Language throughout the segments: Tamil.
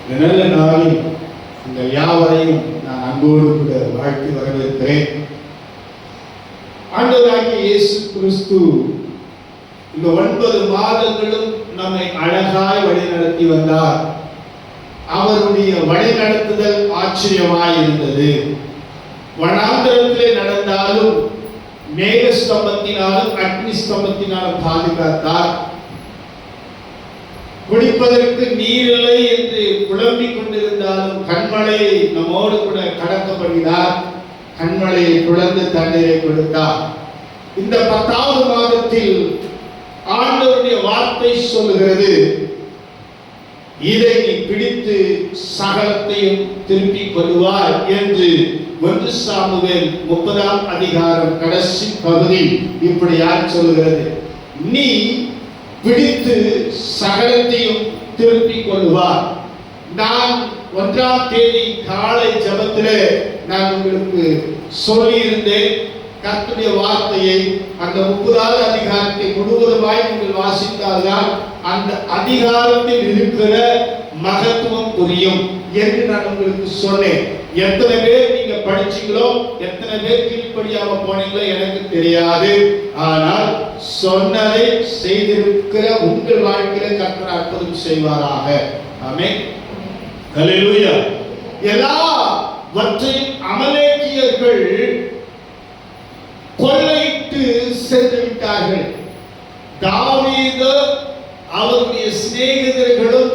நல்ல நாளில் இந்த யாவரையும் நான் அன்போடு கூட வாழ்த்தி வரவேற்கிறேன். ஆண்டவராகிய இயேசு கிறிஸ்து இந்த 9 மாதங்களும் நம்மை அழகாய் வழிநடத்தி வந்தார். அவருடைய வழிநடத்துதல் ஆச்சரியமாய் இருந்தது. வனாந்தரத்திலே நடந்தாலும் மேக ஸ்தம்பத்தினாலும் அக்னி ஸ்தம்பத்தினாலும் பாதுகாத்தார். குடிப்பதற்கு நீரில்லை என்று புலம்பிக் கொண்டிருந்தாலும் கண்மலையை நம்மோடு கூட கடக்க பண்ணினார். கண்மலையை குழந்து தண்ணீரை கொடுத்தார். இந்த 10வது மாதத்தில் ஆண்டவருடைய வார்த்தை சொல்லுகிறது, இதை நீ பிடித்து சகலத்தையும் திருப்பிக் கொள்வார் என்று 1 சாமுவேல் 30ஆம் அதிகாரம் கடைசி பகுதி இப்படியாய் சொல்லுகிறது. நீ பிடித்து சகலத்தையும் திருப்பிக் கொள்வார். நான் 1ஆம் தேதி காலை ஜெபத்திலே நான் உங்களுக்கு சொல்லியிருந்தேன். கர்த்தருடைய வார்த்தையை அந்த 30வது அதிகாரத்தை முழுவதுமாய் நீங்கள் வாசித்தால்தான் அந்த அதிகாரத்தில் இருக்கிற மகத்துவம் புரியும் என்று நான் உங்களுக்கு சொன்னேன். எத்தனை பேர் நீங்க படிச்சீங்களோ, எத்தனை பேர் கீழ்ப்படியாம போனீங்களோ எனக்கு தெரியாது. ஆனால் சொன்னதை செய்திருக்கிற உங்கள் வாழ்க்கையில கர்த்தர் அற்புதம் செய்வாராக. ஆமென். ஹல்லேலூயா. எல்லாவற்றையும் அமலேக்கியர்கள் கொள்ளையிட்டு சென்று விட்டார்கள். தாவீது அவருடைய சிநேகிதர்களும்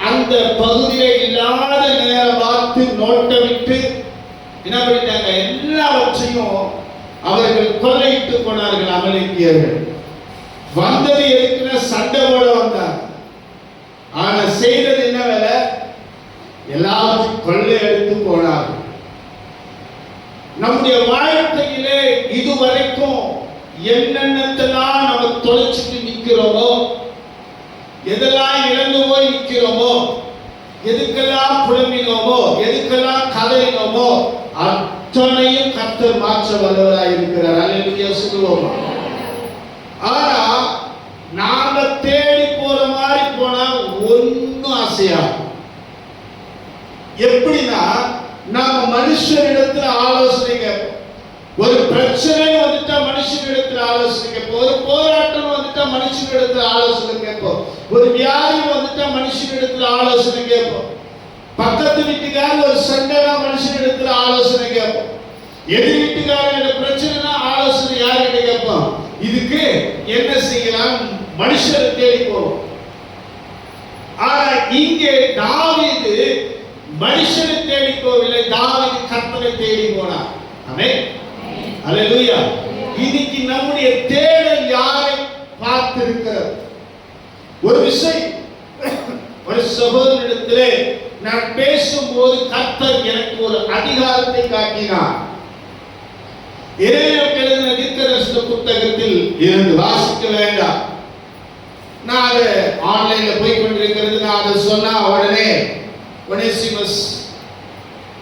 அந்த பகுதியை இல்லாத நேரம் பார்த்து நோட்டமிட்டு என்ன பண்ணிட்டாங்க, எல்லாவற்றையும் அவர்கள் கொள்ளையிட்டு போனார்கள். அமலேக்கியர்கள் வந்தது இருக்கிற சண்டை போட வந்தாங்க. ஆனா செய்தது என்ன வேலை? எல்லாத்தையும் கொள்ளை எடுத்து போனார்கள். நம்முடைய வாழ்க்கையிலே இதுவரைக்கும் என்னென்னத்தெல்லாம் நம்ம தொலைச்சிட்டு நிற்கிறோமோ, எதெல்லாம் இழந்து போய் நிற்கிறோமோ, எதுக்கெல்லாம் புலம்பினோமோ, எதுக்கெல்லாம் கதறினோமோ அத்தனையும் கர்த்தர் மாற்ற வல்லவராய் இருக்கிறார். அல்லேலூயா சொல்லுவோமா? ஆனா நாம தேடி போற மாதிரி போனா ஒன்னும் அசையா. எப்படின்னா, நாம மனுஷனிடத்துல ஆலோசனை கேட்போம். ஒரு பிரச்சனை வந்துட்டா மனுஷனிடத்துல ஆலோசனை கேட்போம். ஒரு போராட்டம் வந்துட்டா மனுஷனிடத்துல ஆலோசனை கேட்போம். ஒரு வியாதி வந்துட்டா மனுஷனிடத்துல ஆலோசனை கேட்போம். பக்கத்து வீட்டுக்காரர் ஒரு சண்டைனா மனுஷனிடத்துல ஆலோசனை கேட்போம். எதிர் வீட்டுக்காரங்க பிரச்சனைனா ஆலோசனை யார்கிட்ட கேட்போம்? இதுக்கு என்ன செய்யலாம் மனுஷரை தேடி போவோம். ஆனா இங்கே தாவீது மனுஷனை தேடி போகவில்லை, தாவீது கர்த்தரை தேடி போனார். ஆமென். அல்லேலூயா. இன்னைக்கு நம்முடைய தேடல் யாரை பார்த்திருக்கிறது? ஒரு விஷயம், ஒரு சகோதரனிடத்திலே நான் பேசும்போது கர்த்தர் எனக்கு ஒரு அதிகாரத்தை காட்டினார். எரேமியா எழுதின தீர்க்கதரிசன புத்தகத்தில் இருந்து வாசிக்க வேண்டாம். நான் அதை ஆன்லைன்ல போய் கொண்டிருக்கிறது. நான் அதை சொன்னா உடனே ஒனேசிமஸ்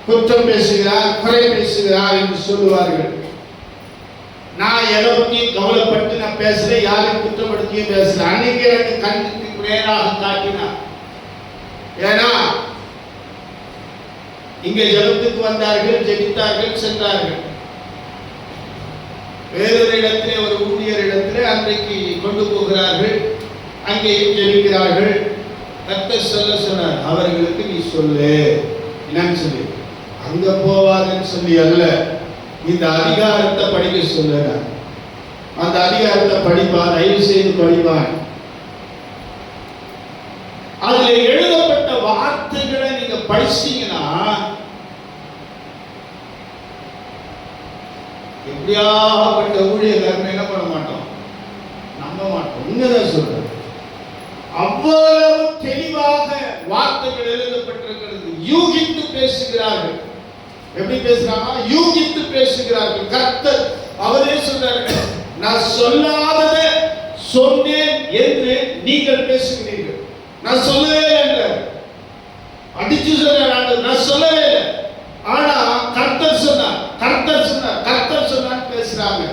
குற்றம் பேசுகிறார், குறை பேசுகிறார் என்று சொல்லுவார்கள். நான் எதை பற்றியும் கவலைப்பட்டு நான் பேசுறேன், யாரையும் குற்றப்படுத்தியும் பேசுறேன். அன்னைக்கு எனக்கு கண்ணுக்கு நேராக காட்டினார். ஏன்னா இங்கே ஜெபத்துக்கு வந்தார்கள், ஜெபித்தார்கள், சென்றார்கள். வேறொரு இடத்திலே ஒரு ஊழியர் இடத்திலே அன்றைக்கு கொண்டு போகிறார்கள், அங்கேயும் ஜெபிக்கிறார்கள். கர்த்தர் சொல்ல சொன்னார், அவர்களுக்கு நீ சொல்லு. என்னன்னு சொல்லி, அங்க போவாதுன்னு சொல்லி அல்ல, இந்த அதிகாரத்தை படிக்க சொல்ல. அந்த அதிகாரத்தை படிப்பான், தயவு செய்து படிப்பான். அதுல எழுதப்பட்ட வார்த்தைகளை நீங்க படிச்சீங்கன்னா எப்படியாப்பட்ட ஊழியர்கள் என்ன பண்ண மாட்டோம், நம்ப மாட்டோம். உண்மைதான் சொல்றேன். அவ்வளவு தெளிவாக வார்த்தைகள் எழுதப்பட்டிருக்கிறது. யூகித்து பேசுகிறார்கள். எப்படி பேசுறாங்க? யூகித்து பேசுகிறார்கள். கர்த்தர் அவரே சொல்றாரு, நான் சொல்லாததை சொன்னேன் என்று நீங்கள் பேசுகிறீர்கள். நான் சொல்லவே இல்லை, அடிச்சு சொல்றாரு, நான் சொல்லவே இல்லை. ஆனா கர்த்தர் சொன்னார், கர்த்தர் சொன்னார், கர்த்தர் சொன்னார் பேசுறாங்க.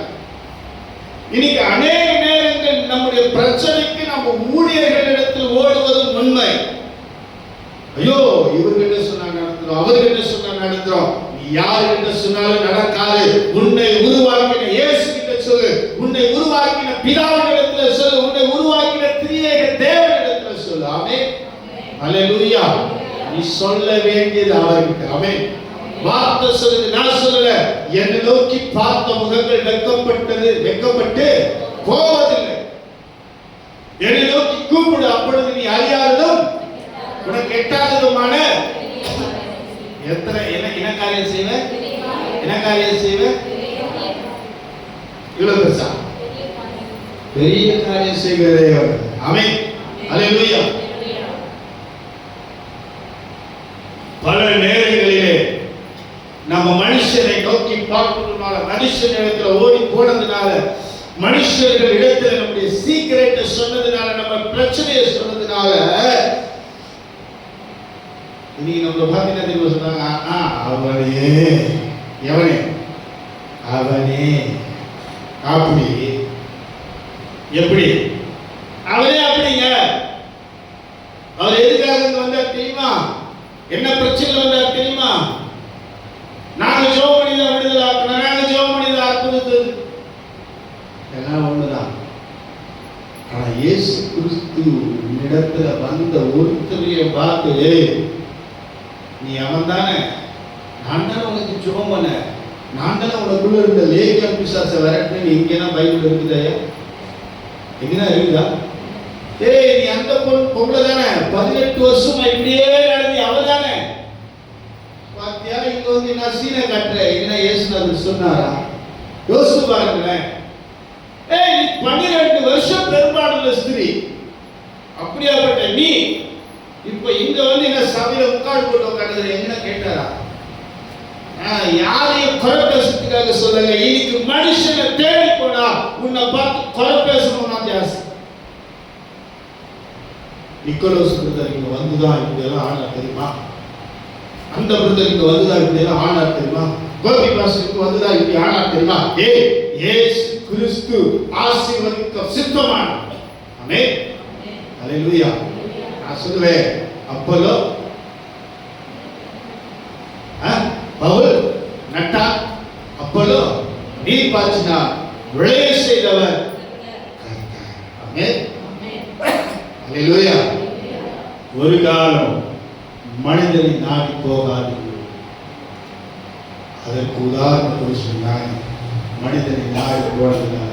இன்னைக்கு அநேக நேரங்கள் நம்முடைய பிரச்சனைக்கு நம்ம ஊழியர்களிடத்தில் ஓடுவதும் உண்மை. ஐயோ இவர்கிட்ட சொன்னா நடந்துரும், அவர்கிட்ட சொன்னா நடந்துரும். நீ யாருகிட்ட சொன்னாலும் நடக்காது. உன்னை உருவாக்கின இயேசு கிட்ட சொல்லு, உன்னை உருவாக்கின பிதாவினிடத்துல சொல்லு, உன்னை உருவாக்கின திரியேக தேவனிடத்துல சொல்லு. ஆமென், ஹல்லேலூயா. நீ சொல்ல வேண்டியது அவர்கிட்ட. ஆமென். வார்த்தை சொல்லுது, நான் சொல்லல. என்னை நோக்கி பார்த்த முகங்கள் வெட்கப்பட்டு போவதில்லை. என்னை நோக்கி கூப்பிடு, அப்பொழுது நீ அறியாததும் உனக்கு எட்டாததுமான என்ன காரியம் செய்வ? என்ன காரியம் செய்வ? இவ்வளவு பெருசா பெரிய காரியம் செய்கிறதே. ஆமென், ஹல்லேலூயா. பல நேரங்களிலே நம்ம மனுஷனை நோக்கி பார்க்கிறதுனால, மனுஷன் இடத்துல ஓடி போனதுனால, மனுஷர்கள் இடத்துல நம்முடைய சீக்கிரட்டை சொன்னதுனால, நம்ம பிரச்சனையை சொன்னதுனால, இன்னைக்கு நம்மளை பார்த்தீங்கன்னா தெரியுமா சொன்னாங்க, அவனே எவனே அவனே அப்படி எப்படி அவரே அப்படிங்க. அவர் எதுக்காக வந்தார் தெரியுமா? என்ன பிரச்சனை வந்தார் தெரியுமா? நாங்க ஜெபம் பண்ணி தான் விடுதலை ஆக்கணும், நாங்க ஜெபம் பண்ணி தான் அற்புதத்தை, எல்லாம் ஒண்ணுதான். ஆனா இயேசு கிறிஸ்து இடத்துல வந்த ஒருத்தரைய பார்த்து, நீ அவன் தானே, நான் தானே உனக்கு ஜெபம் பண்ண, நான் தானே உனக்குள்ள இருந்த லேகியம் பிசாசை விரட்டுன்னு இங்கன்னா பைபிள் இருக்குதா? எங்கன்னா இருக்குதா? ஏய் நீ அந்த பொம்பளை தானே 18 வருஷமா இப்படியே நடந்து அவ தானே பாத்தியா? இங்க வந்து நான் சீனை காட்டுறேன், என்ன இயேசுநாதர் சொன்னாரா? யோசிச்சு பாருங்களேன். ஏய் நீ 12 வருஷம் பெரும்பாடுள்ள ஸ்திரீ, அப்படியாப்பட்ட நீ இப்ப இங்க வந்து என்ன சபையில உட்கார்ந்து போட்டு உட்காந்துற என்ன கேட்டாரா? யாரையும் குறை பேசுறதுக்காக சொல்லுங்க. இன்னைக்கு மனுஷனை தேடி போனா உன்னை பார்த்து குறை பேசணும்னா ஜாஸ்தி. நிக்கோலோஸ் பிரதர் இங்க வந்துதான் இப்படி எல்லாம் ஆனார் தெரியுமா? அந்த பிரதர் இங்க வந்துதான் இப்படி எல்லாம் ஆனார் தெரியுமா? கோபி பாஸ்டருக்கு வந்துதான் இப்படி ஆனார் தெரியுமா? ஏய் இயேசு கிறிஸ்து ஆசீர்வதிக்க சித்தமான. ஆமென், ஹல்லேலூயா. நான் சொல்லுவேன், அப்போலோ பவுல் நட்டா, அப்போலோ நீர் பாய்ச்சினா, விளைய செய்தவர். ஆமென், ஹல்லேலூயா. ஒரு காலம் மனிதனை நாடி போகாது. அதற்கு உதாரணம் சொன்னாங்க. மனிதனை நாடி போனதுனால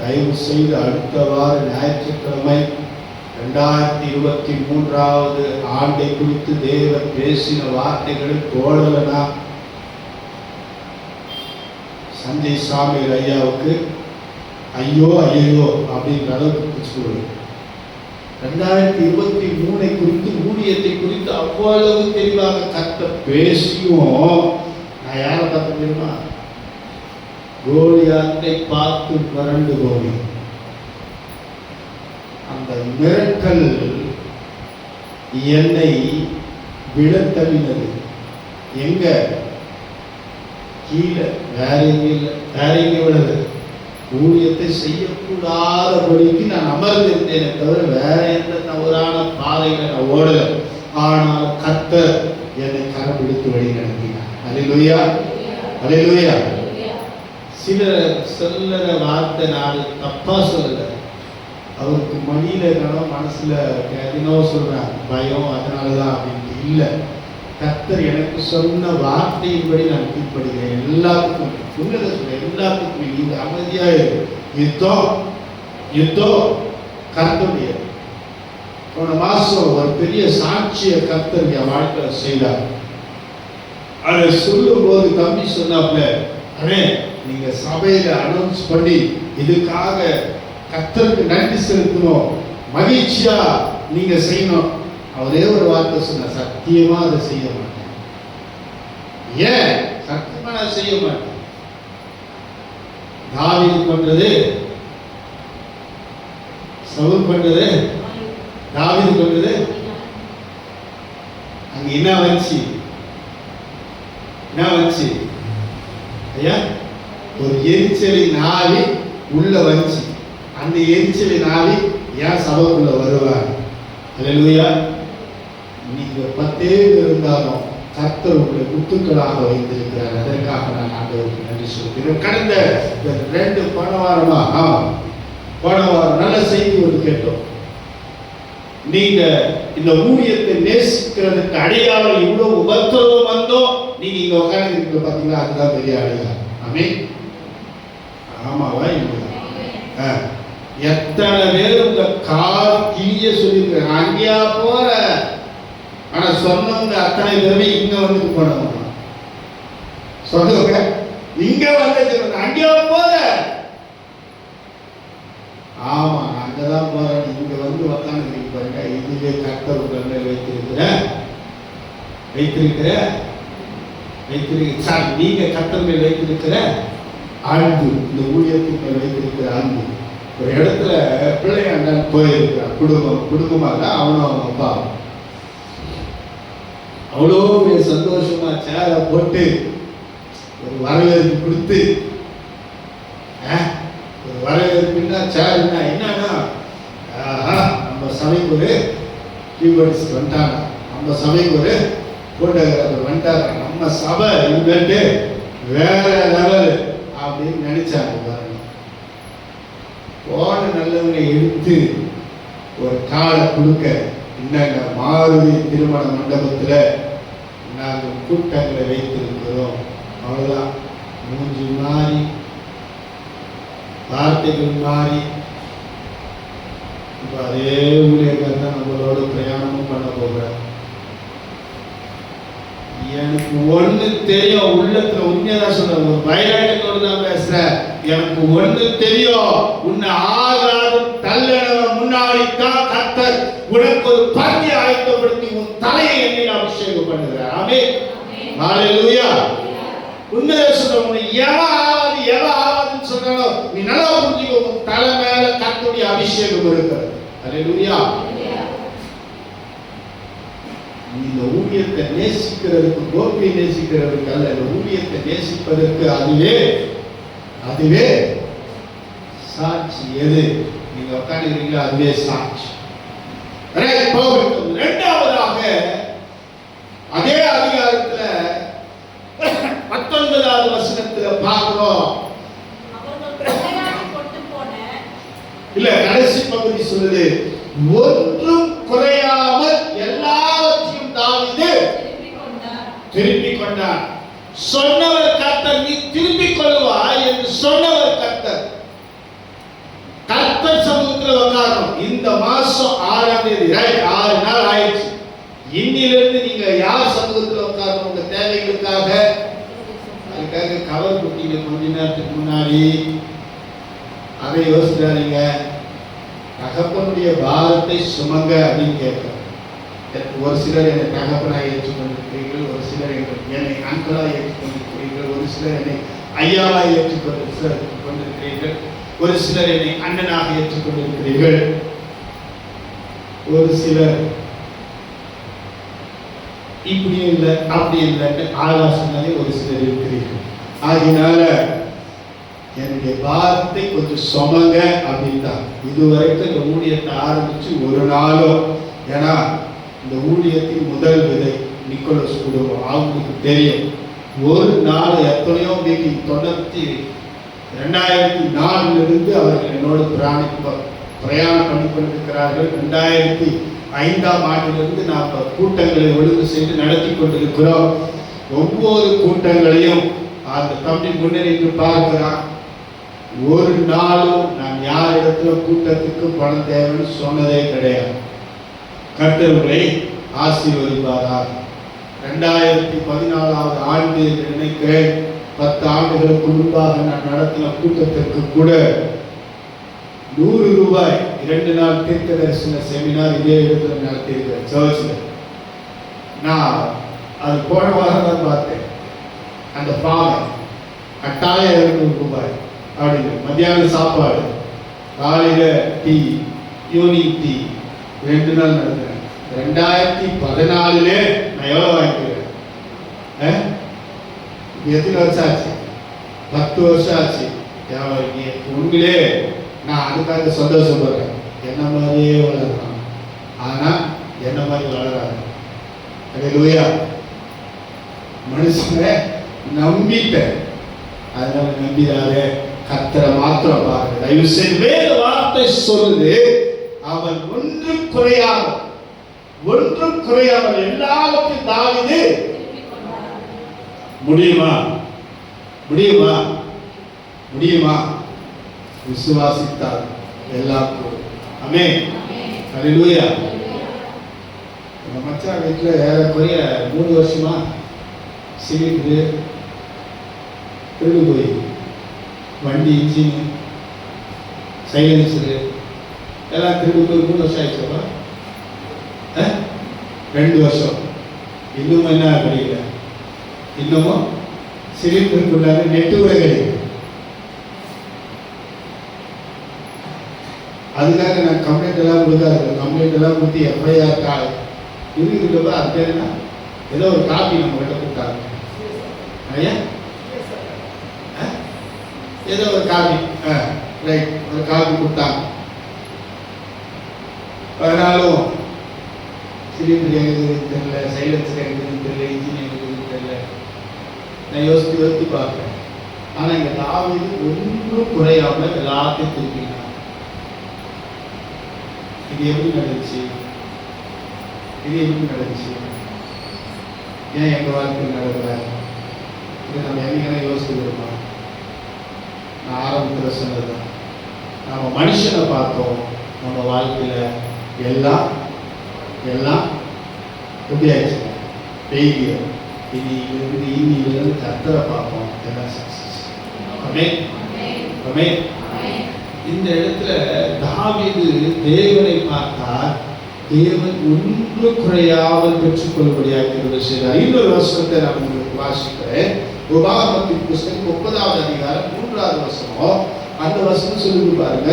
தயவு செய்து அடுத்த வார ஞாயிற்றுக்கிழமை 2023 ஆண்டை குறித்து தேவன் பேசின வார்த்தைகளை தோழலனா சஞ்சய் சாமி ஐயாவுக்கு ஐயோ ஐயோ அப்படின்ற அளவுக்கு சொல்லுவேன். 2023 குறித்து, ஊழியத்தை குறித்து அவ்வளவு தெளிவாக கர்த்தர் பேசியும் நான் யாரை பார்த்து தெரியுமா? கோலியாத்தை பார்த்து வறண்டு போனேன். அந்த மிரட்டல் என்னை விழத்தள்ளினது. எங்க? கீழே, வேற எங்க இல்லை, வேற எங்க விழுது? ஊழியத்தை செய்யக்கூடாதபடிக்கு நான் அமர்ந்திருந்தேனே தவிர வேற எந்த தவறான பாதைகளை நான் ஓடல. ஆனால் கர்த்தர் என்னை கரம் பிடித்து வழி நடத்தினார். ஹல்லேலூயா, ஹல்லேலூயா. சிலர வார்த்தை நான் தப்பா சொல்லல. அவருக்கு மடியில கனம் மனசுல எதுனோ சொல்றேன், பயம், அதனாலதான் அப்படின்ட்டு இல்லை. கர்த்தர் எனக்கு சொன்ன வார்த்தையின்படி நான் கீழ்ப்படுகிறேன். எல்லாத்துக்கும் உன்னத சொல்ல, எல்லாத்துக்கும் இது அமைதியா யுத்தம் யுத்தம் கர்த்தருடைய. போன மாசம் ஒரு பெரிய சாட்சிய கர்த்தர் என் வாழ்க்கையில செய்தார். அதை சொல்லும் போது தம்பி சொன்னாப்ல, அண்ணே நீங்க சபையில அனௌன்ஸ் பண்ணி இதுக்காக கர்த்தருக்கு நன்றி செலுத்தணும், மகிழ்ச்சியா நீங்க செய்யணும். அவரே ஒரு வார்த்தை சொன்ன, சத்தியமா அதை செய்ய மாட்டேன். ஏன்? சத்தியமா நான் செய்ய மாட்டேன். தாவீது பண்றது, சவுல் பண்றது, தாவீது பண்றது, அங்க என்ன வந்துச்சு? என்ன வந்துச்சு ஐயா? ஒரு எரிச்சலின் ஆவி உள்ள வந்துச்சு. அந்த எரிச்சலின் ஆவி ஏன் சபைக்குள்ள வருவார்? ஹல்லேலூயா. நீங்க 10 பேர் இருந்தாலும் கர்த்தர் உங்களை முத்துக்களாக வைத்திருக்கிறார். அதற்காக நான் ஆண்டவருக்கு நன்றி சொல்கிறேன். கடந்த 2 போன வாரம் நல்ல செய்தி ஒன்று கேட்டோம். நீங்க இந்த ஊழியத்தை நேசிக்கிறதுக்கு அடையாளம் இவ்வளவு உபத்திரவம் வந்தோம், நீங்க இங்க உட்கார்ந்து இருக்க பாத்தீங்களா, அதுதான் பெரிய அடையாளம். ஆமென். ஆமாவா இல்லையா? எத்தனை பேர் உங்க கால் கிளிய சொல்லியிருக்காங்க, அங்கேயா போற, ஆனா சொன்னவங்க அத்தனை பேருமே இங்க வந்துட்டு போனவங்க. சொல்லுங்க, இங்க வந்து அங்கேயா போற, ஆமா அங்கதான் போறேன், இங்க வந்து உக்காந்து பாருங்க. இதுவே கர்த்தர் உங்கள் வைத்திருக்கிற சார், நீங்க கர்த்தர் மேல் வைத்திருக்கிற அன்பு, இந்த ஊழியத்தின் மேல் வைத்திருக்கிற அன்பு. ஒரு இடத்துல பிள்ளையாண்டான் போயிருக்கிறான், குடும்பமாக அவனும் அவங்க அப்பா. அவ்வளோ சந்தோஷமா சேர போட்டு ஒரு வரவேற்பு கொடுத்து, ஒரு வரவேற்புன்னா சேர்னா என்னன்னா, நம்ம சபைக்கு ஒரு கீபோர்டிஸ்ட் வந்துட்டாங்க, நம்ம சபைக்கு ஒரு போட்டோகிராஃபர் வந்துட்டாங்க, நம்ம சபை இவங்கட்டு வேற லெவல் அப்படின்னு நினைச்சாங்க பாருங்க. போன நல்லவங்க எடுத்து ஒரு காலை கொடுக்க, என்னங்க மாருதி திருமண மண்டபத்தில் நாங்கள் கூட்டங்களை வைத்திருக்கிறோம். அவ்வளோதான், மூஞ்சி மாறி வார்த்தைகள் மாறி. இப்போ அதே ஊழியர்கள் தான் நம்மளோட பிரயாணமும் பண்ண போகிறார். எனக்கு ஒண்ணு தெரியும், உள்ளத்துல உண்மையதான் சொல்ற, ஒரு பைராட்டத்தோடு தான் பேசுற. எனக்கு ஒண்ணு தெரியும், உன்னை ஆகாதும் தள்ளனவன் முன்னாடி தான் கர்த்தர் உனக்கு ஒரு பந்தி ஆயத்தப்படுத்தி உன் தலையை எண்ணில் அபிஷேகம் பண்ணுகிறார். ஆமென், ஹல்லேலூயா. உண்மையை சொல்ற, உன்னை எவ ஆகாதுன்னு சொல்றானோ நீ நல்லா புரிஞ்சுக்கோ, உன் தலை மேல கர்த்தருடைய அபிஷேகம் இருக்கிறது. ஹல்லேலூயா. இந்த ஊழியத்தை நேசிக்கிறதுக்கு, கோபியை நேசிக்கிறதுக்கு அல்ல, இந்த ஊழியத்தை நேசிப்பதற்கு அதுவே சாட்சி. எது நீங்க உட்காந்துக்கிறீங்களோ அதுவே சாட்சி. இரண்டாவதாக அதே அதிகாரத்துல 19வது வசனத்துல பார்க்கிறோம். இல்ல, கடைசி பகுதி சொல்லுது, ஒன்றும் குறையாமல் எல்லாவற்றையும் தாவீது திருப்பிக் கொண்டார். சொன்னவர் கர்த்தர், நீ திருப்பிக் கொள்வாய் என்று சொன்னவர் கர்த்தர். கர்த்தர் சமூகத்தில் உட்காரணும். இந்த மாசம் 6ஆம் தேதி 6 நாள் ஆயிடுச்சு. இன்னிலிருந்து நீங்க யார் சமூகத்தில் உட்காரணும்? உங்க தேவைகளுக்காக. அதுக்காக கவர் குட்டியில கொஞ்ச நேரத்துக்கு முன்னாடி அதை யோசிச்சாருங்க. தகப்பனுடைய பாரத்தை சுமங்க அப்படின்னு கேட்கிறேன். ஒரு சிலர் என்னை தகப்பனாக ஏற்றுக்கொண்டிருக்கிறீர்கள், ஒரு சிலர் என்னை அன்களாக ஏற்றுக்கொண்டிருக்கிறீர்கள், ஒரு சிலர் என்னை ஐயாவாக ஏற்றுக்கொண்டிருக்கிறீர்கள், ஒரு சிலர் என்னை அண்ணனாக ஏற்றுக்கொண்டிருக்கிறீர்கள், ஒரு சிலர் இப்படியும் இல்லை அப்படி இல்லைன்னு ஆலோசனை ஒரு சிலர் இருக்கிறீர்கள். ஆகினால என்னுடைய பாரத்தை கொஞ்சம் சுமங்க அப்படின்னு தான். இதுவரைக்கும் இந்த ஊழியத்தை ஆரம்பிச்சு ஒரு நாளும், ஏன்னா இந்த ஊழியத்தின் முதல் விதை நிக்கோலஸ் குடும்பம், அவங்களுக்கு தெரியும். ஒரு நாள் எத்தனையோ மீட்டிங் 2004 அவர்கள் என்னோடு பிரயாணம் பண்ணி கொண்டிருக்கிறார்கள். 2005ஆம் ஆண்டிலிருந்து நாம் கூட்டங்களை ஒழுங்கு செய்து நடத்தி கொண்டிருக்கிறோம். ஒவ்வொரு கூட்டங்களையும் அந்த தம்பி முன்னேறிட்டு பார்க்கிறான். ஒரு நாளும் நான் யார் இடத்துல கூட்டத்துக்கு பணம் தேவைன்னு சொன்னதே கிடையாது. கர்த்தர்களை ஆசீர்வதிப்பாரார். 2014ஆவது ஆண்டு நினைக்கிறேன், 10 ஆண்டுகளுக்கு முன்பாக நான் நடத்தின கூட்டத்திற்கு கூட 100 ரூபாய் 2 நாள் தீர்க்க தரிசன செமினார் இதே இடத்துல நடத்தியிருக்கிறேன் சர்ச்சில். நான் அது போன வாரம் தான் பார்த்தேன். அந்த ஃபார்மை கட்டாயம் 200 ரூபாய் அப்படின்னு. மத்தியான சாப்பாடு, காலையில டீ, ஈவினிங் டீ 2 நாள் நடத்துறேன். 2014 நான் எவ்வளவு வாங்கிக்கிறேன்? எத்தனை வருஷம் ஆச்சு? 10 வருஷம் ஆச்சு. உண்மையிலே நான் அதுக்காக சந்தோஷப்படுறேன். என்ன மாதிரியே வளர்றான், ஆனா என்ன மாதிரி வளராது. அல்லேலூயா. மனுஷனை நம்பிட்ட, அதனால நம்பிடாத, கர்த்தரை மாத்திரம் பாருங்க. தயவு செய்து வேத வார்த்தை சொல்லுது, அவன் ஒன்றும் குறையாமல் எல்லாவற்றையும் தாவீது முடியுமா விசுவாசித்தார், எல்லாம் கூடும். ஆமென். அல்லேலூயா. நம்ம மச்சான் வீட்டுல ஏறக்குறைய 3 வருஷமா சிலிண்டரு திருடு போய், வண்டி இன்ஜின் சைலன்சரு எல்லாம் திருடு போய் 3 வருஷம் ஆயிடுச்சப்பா. 2 வருஷம். இன்னமும் என்ன கிடைக்கல, இன்னமும் சிலிண்டருக்குள்ளார நெட்டு கூட கிடைக்கல. அதுக்காக நான் கம்ப்ளைண்ட் எல்லாம் கொடுக்காது, கம்ப்ளைண்ட் எல்லாம் கொடுத்து எஃப்ஐஆர் இருக்குதுப்பா. அது பேர் என்ன, ஏதோ ஒரு காப்பி நம்ம கிட்ட கொடுத்தாங்க ஐயா, ஏதோ ஒரு காப்பி, ரைட், ஒரு காப்பி கொடுத்தாங்க. ஆனாலும் சிலிண்டர் எங்களுக்கு தெரியல, சைலன்சர் எங்களுக்கு தெரியல, இன்ஜின் எங்களுக்கு தெரியல. நான் யோசித்து பார்க்குறேன். ஆனால் இங்கே தாவீது ஒன்றும் குறையாம எல்லாத்தையும் திருப்பினார். இது எப்படி நடந்துச்சு? ஏன் எங்க வாழ்க்கையில் நடக்கல? இது நம்ம என்னைக்கு யோசிச்சுருக்கோம்? நான் ஆரம்பத்தில் சொன்னதுதான், நம்ம மனுஷனை பார்த்தோம், நம்ம வாழ்க்கையில எல்லாம் எப்படி ஆயிடுச்சு, பெய்யும். இன்னிலிருந்து கர்த்தரை பார்ப்போம், எல்லாம் சக்சஸ். ஆமென். ஆமென். இந்த இடத்துல தாவீது தேவனை பார்த்தார், தேவன் ஒன்று குறையாமல் பெற்றுக்கொள்ளும்படியாக செய்தார். இன்னொரு வசனத்தை நான் உங்களுக்கு வாசிக்கிறேன். உபாகமத்தின் புஸ்தகம் 30வது அதிகாரம் 3வது வசனம். அந்த வசனம் சொல்லி பாருங்க,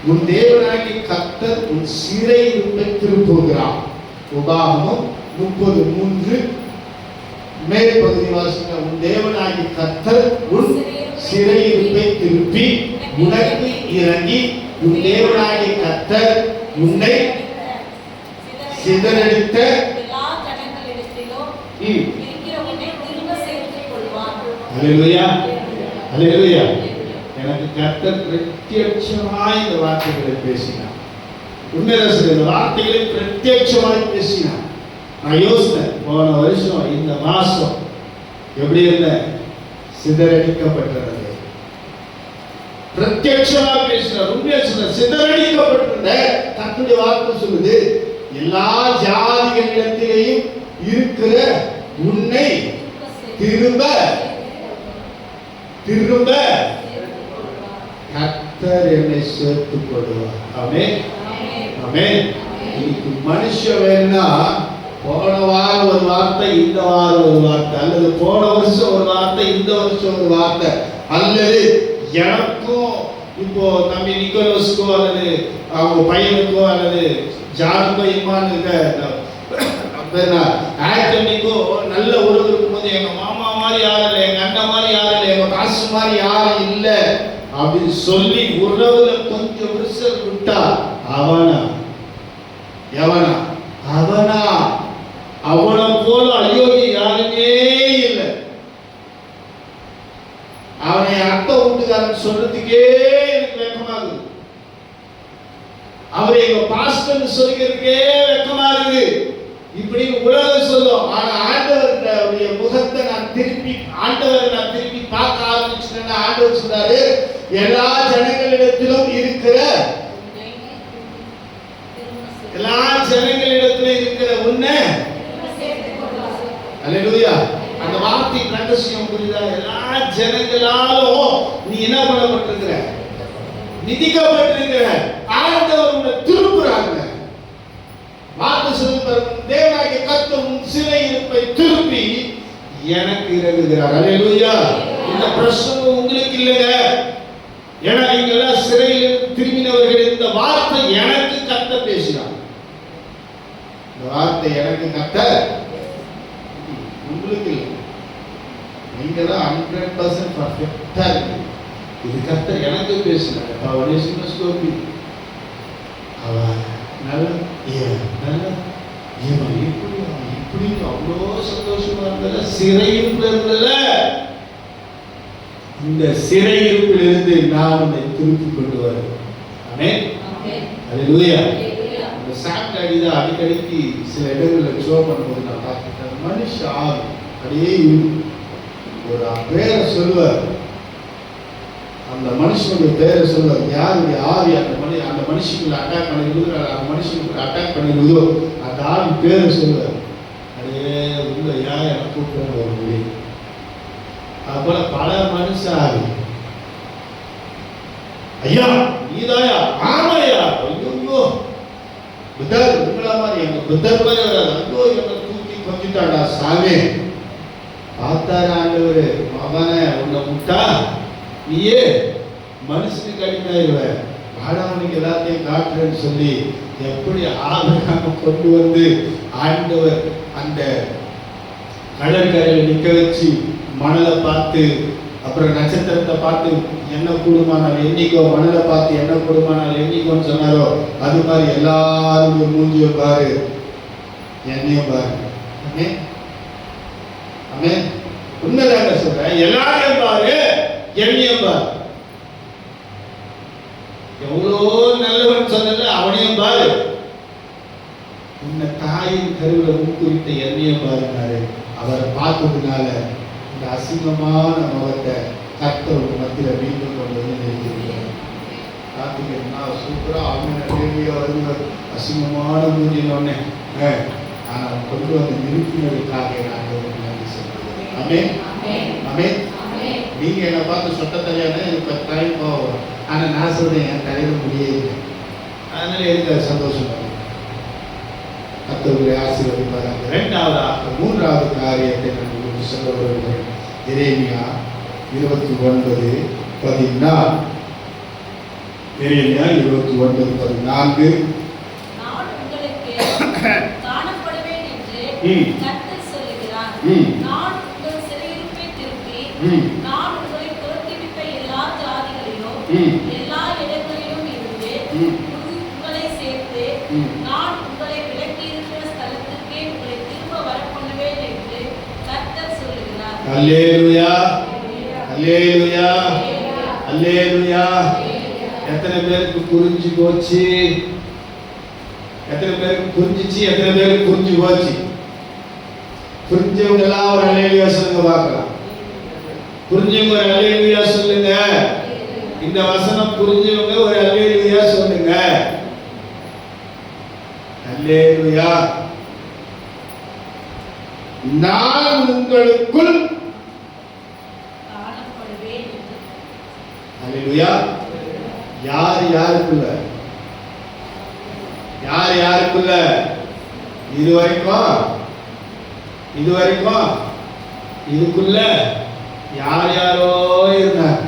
உன் தேவனாகிய கர்த்தர் உன் சிறையிருப்பை திருப்புகிறார். உபாகமம் 30:3 மேல் பகுதி வாசிக்க, உன் தேவனாகிய கர்த்தர் உன் சிறையிருப்பை திருப்பி உனக்கு இறங்கி, உன் தேவனாகிய கர்த்தர் உன்னை சிதறடித்த எல்லா ஜனங்களிடத்திலும் இருக்கிறவனை திரும்ப சேர்த்துக் கொள்வார். அல்லேலூயா. அல்லேலூயா. எனக்கு கர்த்தர் பிரத்யட்சமாய் இந்த வார்த்தைகளை பேசினார். உண்மையிலே இந்த வார்த்தைகளை பிரத்யட்சமாய் பேசினார். நான் யோசித்தேன், போன வருஷம் இந்த மாசம் எப்படி இருந்த சிதறடிக்கப்பட்டது, பிரத்யட்சமாக பேசினார். உண்மையை சொன்ன சிதறடிக்கப்பட்டிருந்த கர்த்தருடைய வார்த்தை சொல்லுது, எல்லா ஜாதிகளிடத்திலேயும் இருக்கிற உன்னை திரும்ப கர்த்தர் என்னை சேர்த்துக் கொள்வார். ஆமென். ஆமென். இன்னைக்கு மனுஷன் வேணா போன வாரம் ஒரு வார்த்தை, இந்த வாரம் ஒரு வார்த்தை, அல்லது போன வருஷம் ஒரு வார்த்தை, இந்த வருஷம் ஒரு வார்த்தை, அல்லது எனக்கும் இப்போ தம்பி நிக்கோலஸ்க்கோ அல்லது அவங்க பையனுக்கோ அல்லது ஜானுக்கோ ஆண்டனிக்கோ நல்ல உறவு இருக்கும்போது எங்க மாமா மாதிரி யாரும் இல்லை, எங்க அண்ணன் மாதிரி யாரும் இல்லை, எங்க காசு மாதிரி யாரும் இல்லை அப்படின்னு சொல்லி உறவுல கொஞ்சம் விரிசல் விட்டா அவனை போல அயோகி யாருமே இல்லை. அவனை அத்தை வீட்டுக்காரன் சொல்றதுக்கே எனக்கு வெக்கமாகுது. அவரை எங்க பாஸ்டர் சொல்லிக்கிறதுக்கே வெக்கமா இருக்குது. இப்படி உலகம் சொல்லும். ஆனா ஆண்டவருடைய முகத்தை நான் திருப்பி பார்க்க ஆரம்பிச்சுட்டேன்னா ஆண்டவர் சொல்றாரு, எல்லா ஜனங்களிடத்திலும் இருக்கிற உன்னை. அல்லேலூயா. அந்த வார்த்தை ரகசியம் புரியுதா? எல்லா ஜனங்களாலும் நீ என்ன பண்ணப்பட்டிருக்கிற, மிதிக்கப்பட்டிருக்கிற. ஆண்டவர் உன்னை திருப்புறாங்க. வார்த்தை சொல்லி தேவனாகிய கர்த்தர் சிறையிருப்பை திருப்பி எனக்கு இறங்குகிறார். அல்லேலூயா. இந்த பிரசங்கம் உங்களுக்கு இல்லைங்க, ஏன்னா நீங்க எல்லாம் சிறையில் திரும்பினவர்கள். இந்த வார்த்தை எனக்கு கர்த்தர் பேசினார். இந்த வார்த்தை எனக்கு கர்த்தர், உங்களுக்கு இல்லை. நீங்க தான் 100% பர்ஃபெக்ட்டா இருக்கு. இது கர்த்தர் எனக்கு பேசினார். அவனே சிம்மஸ்கோபி அவன் நல்ல இப்படி இடத்துல சிறையிருப்புல இருந்தல, இந்த சிறையிருப்பிலிருந்து நான் உன்னை திருப்பி கொண்டு வருவேன். ஆமென். அல்லேலூயா. இந்த சாப்பிட்டு தான் அடிக்கடிக்கு சில இடங்களில் ஷோ பண்ணும்போது நான் பார்த்துட்டேன். மனுஷ ஆவி அப்படியே ஒரு பேரை சொல்லுவார், அந்த மனுஷனுடைய பேரை சொல்லுவார். யாருடைய ஆவி அந்த மனுஷனுக்குள்ள அட்டாக் பண்ணிருக்குதோ, அந்த மனுஷனுக்குள்ள அட்டாக் பண்ணிருக்குதோ அந்த ஆவி பேரை சொல்லுவார். அப்படியே உள்ள யார் எனக்கு கூப்பிட்டு ஒரு மொழி. அதுபோல பல மனுஷ ஆவி, ஐயா நீதாயா, ஆமாயா, ஐயோ புத்தர் உங்களா மாதிரி எங்க புத்தர் மாதிரி வராது, ஐயோ என்ன தூக்கி கொஞ்சிட்டாடா சாமி. பார்த்தாரு ஆண்டவர், மகனை உன்னை முட்டா நீயே மனுஷனுக்கு அடிமையாயிருவ, ஆடவனுக்கு எல்லாத்தையும் காட்டுறேன்னு சொல்லி எப்படி ஆபிரகாமை கொண்டு வந்து ஆண்டவர் அந்த கடற்கரையில் நிற்க வச்சு மணலை பார்த்து, அப்புறம் நட்சத்திரத்தை பார்த்து என்ன கூடுமானால் எண்ணிக்கோ, மணலை பார்த்து என்ன கூடுமானால் எண்ணிக்கோன்னு சொன்னாரோ அது மாதிரி எல்லாரும் மூஞ்சியை பாரு, என்னையும் பாரு. ஆமென். உண்மைதாங்க சொல்றேன், எல்லாரையும் பாரு, என்னையும் பாரு. எவ்வளோ நல்லவன் சொன்னல அவனையும் பாரு, உன்னை தாயின் கருவில முன்குறித்த என்னையும் பாருனாரு. அவரை பார்த்ததுனால இந்த அசிங்கமான முகத்தை கர்த்தர் மத்தியில் மீண்டும் கொண்டு வந்து நிறுத்திருக்கிறார். பார்த்தீங்கன்னா சூப்பரா அவங்க அசிங்கமான மூஞ்சினோடனே ஆனால் கொண்டு வந்து நிறுத்தினதுக்காக நான் நன்றி சொல்றேன். ஆமென். ஆமென். நீங்க என்னை பார்த்து சொட்ட தலையான எனக்கு டைம் போகும், ஆனா நான் சொல்றேன் என் தலையில முடியாது. அதனால எனக்கு சந்தோஷம். கர்த்தருடைய ஆசீர்வதிப்பாராக. இரண்டாவதாக மூன்றாவது காரியத்தை நான் உங்களுக்கு சொல்ல வருகிறேன். எரேமியா 29:14. எரேமியா 29:14. நான் உங்களுக்கு காணப்படுவேன் என்று கர்த்தர் சொல்லுகிறார். நான் உங்கள் சிறையிருப்பை திருப்பி, நான் உங்களை துரத்திவிட்ட எல்லா ஜாதிகளிலும் எல்லா இடங்களிலும் இருந்து உங்களை சேர்த்து நான் உங்களை விலக்கி இருக்கிற ஸ்தலத்துக்கே உங்களை திரும்ப வரப்பண்ணுவேன் என்று கர்த்தர் சொல்லுகிறார். அல்லேலூயா, அல்லேலூயா, அல்லேலூயா. எத்தனை பேருக்கு புரிஞ்சு போச்சு? எத்தனை பேருக்கு புரிஞ்சிச்சு? எத்தனை பேருக்கு புரிஞ்சு போச்சு? புரிஞ்சவங்க எல்லாம் ஒரு அல்லேலூயா சொல்லுங்க பார்க்கலாம். புரிஞ்சவங்க ஒரு அல்லேலூயா சொல்லுங்க. இந்த வசனம் புரிஞ்சவங்க ஒரு அல்லேலூயா சொல்லுங்க. அல்லேலூயா. நான் உங்களுக்குள் காணப்படுவேன். அல்லேலூயா. யார் யாருக்குள்ள? யார் யாருக்குள்ள? இதுவரைக்கும் இதுக்குள்ள யார் யாரோ இருந்தார்.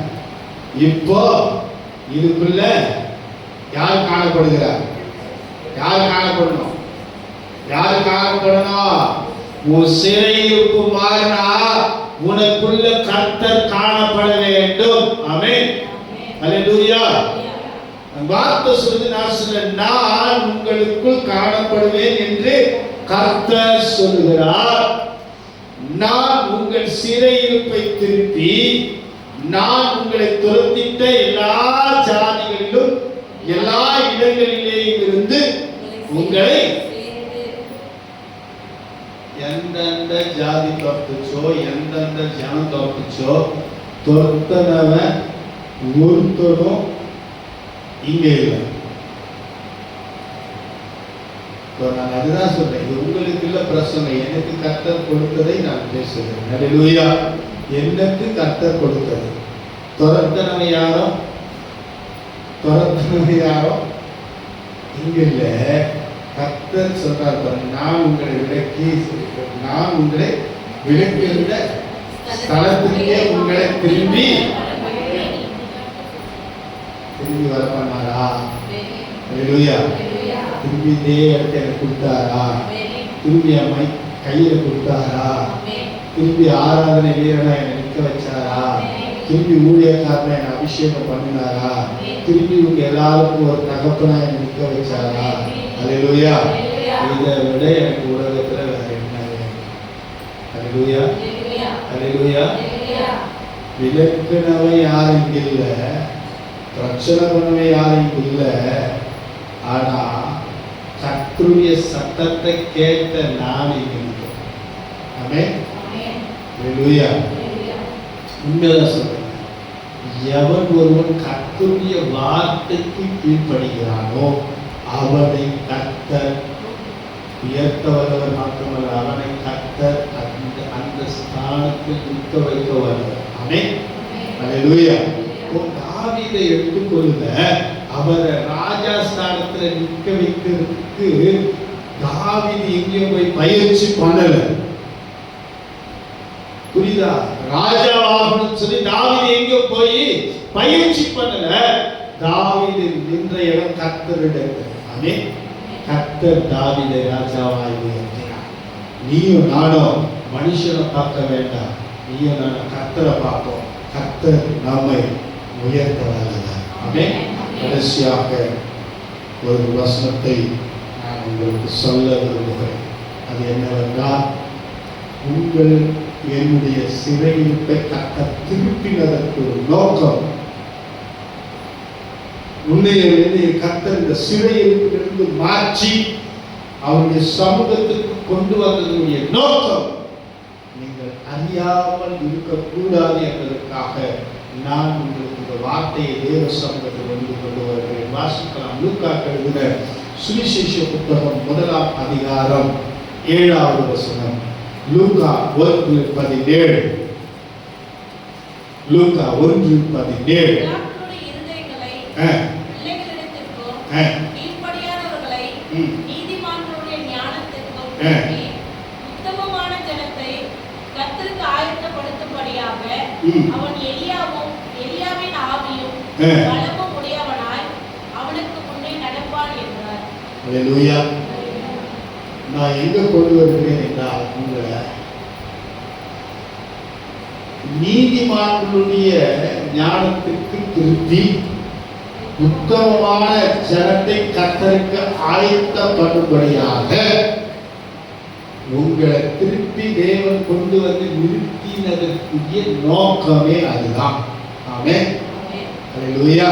இப்போ இதுக்குள்ள யார் காணப்படுகிறார்? யார் காணப்படணும்? யார் காணப்படணும்? உன் சிறையிருப்பு மாறினா உனக்குள்ள கர்த்தர் காணப்பட வேண்டும். ஆமென். அல்லேலூயா. வார்த்தை சொல்லுது, நான் சொல்றேன், நான் உங்களுக்குள் காணப்படுவேன் என்று கர்த்தர் சொல்லுகிறார். நான் உங்கள் சிறையிருப்பை திருப்பி, நான் உங்களை துரத்திட்ட எல்லா ஜாதிகளிலும் எல்லா இடங்களிலேயும் இருந்து உங்களை எந்தெந்த ஜாதி துரத்துச்சோ, எந்தெந்த ஜனம் துரத்துச்சோ, துரத்தனவன் ஒருத்தரும் இங்க இல்லை. நான் அதுதான் சொல்றேன், இது உங்களுக்கு இல்ல பிரச்சனை, எனக்கு கர்த்தர் கொடுத்ததை நான் பேசுகிறேன். அல்லேலூயா. எனக்கு கர்த்தர் கொடுத்தது. துரத்தனவை யாரோ இங்க இல்ல. கர்த்தர் சொல்றார் பாருங்க, நான் உங்களை விலக்கியிருந்த ஸ்தலத்துக்கே உங்களை திரும்பி வர பண்ணாரா? அல்லேலூயா. திரும்பி இதே இடத்தை எனக்கு கொடுத்தாரா? திரும்பி அம்மை கையில கொடுத்தாரா? திரும்பி ஆராதனை வீரனா என்னை நிற்க வச்சாரா? திரும்பி ஊழியக்காரனை என்னை அபிஷேகம் பண்ணினாரா? திரும்பி உங்க எல்லாருக்கும் ஒரு தகப்பனா என்னை நிற்க வச்சாரா? அல்லேலூயா. இதை விட எனக்கு உலகத்துல வேற என்ன வேணும்? அல்லேலூயா, Hallelujah. அல்லேலூயா. Hallelujah. விளக்குனவை யாரும் இல்ல, பிரச்சனை பண்ணவை யாரும் இல்ல. ஆனா கர்த்தருடைய சத்தத்தை கேட்ட நான் இங்க இருக்கேன். ஆமென். Amen. அல்லேலூயா. Hallelujah. உண்மைதான் சொல்றேன். எவன் ஒருவன் கர்த்தருடைய வார்த்தைக்கு கீழ்ப்படுகிறானோ அவனை கர்த்தர் உயர்த்த வல்லவர், மட்டுமல்ல அவனை கர்த்தர் அந்த ஸ்தானத்தில் நிற்க வைக்க வல்லவர். ஆமென். அல்லேலூயா. தாவீதை எடுத்துக்கொள்ளுங்க, அவரை ராஜா ஸ்தானத்துல நிற்க வைக்கிறதுக்கு தாவீது எங்கேயும் போய் பயிற்சி பண்ணல. புரியுதா? ராஜா ஆகணும்னு சொல்லி தாவீது எங்கேயோ போய் பயிற்சி பண்ணல. தாவீது நின்ற இடம் கர்த்தரிடத்தில். ஆமென். கர்த்தர் தாவீதை ராஜாவாய் உயர்த்தினார். நீயும் நானும் மனுஷனை பார்க்க வேண்டாம், நீயும் நானும் கர்த்தரை பார்ப்போம். கர்த்தர் நம்மை உயர்த்த வல்லவர். ஆமென். கடைசியாக ஒரு வசனத்தை நான் உங்களுக்கு சொல்ல விரும்புகிறேன். அது என்னவென்றால், உங்கள் என்னுடைய சிறையிருப்பை கர்த்தர் திருப்பினதற்கு ஒரு நோக்கம். உண்மையிலிருந்து கர்த்தர் இந்த சிறையிருப்பிலிருந்து மாற்றி அவருடைய சமூகத்திற்கு கொண்டு வந்ததுடைய நோக்கம் நீங்கள் அறியாமல் இருக்கக்கூடாது என்பதற்காக நான் உங்களுக்கு இந்த வார்த்தையை தேவ சமூகத்தில் வந்து கொண்டு வருகிறேன். வாசிக்கலாம். லூக்கா எழுதின சுவிசேஷ புத்தகம் 1ஆம் அதிகாரம் 7வது வசனம். லூக்கா 1:17. லூக்கா 1:17. பிதாக்களுடைய இருதயங்களை பிள்ளைகளிடத்திற்கும் கீழ்ப்படியாதவர்களை நீதிமான்களுடைய ஞானத்திற்கும் திருப்பி உத்தமமான ஜனத்தை கர்த்தருக்கு ஆயத்தப்படுத்தும்படியாக அவன் எலியாவின் ஆவியும் பலமும் உடையவனாய் அவனுக்கு முன்னே நடப்பான் என்றார். அல்லேலூயா. நான் எங்க கொண்டு வருகிறேன் என்றால், உங்களை நீதிமான்களுடைய ஞானத்திற்கு திருப்பி உத்தமமான ஜனத்தை கர்த்தருக்கு ஆயத்தப்படும்படியாக உங்களை திருப்பி தேவன் கொண்டு வந்து நிறுத்தினதற்குரிய நோக்கமே அதுதான். ஆமென். அல்லேலூயா.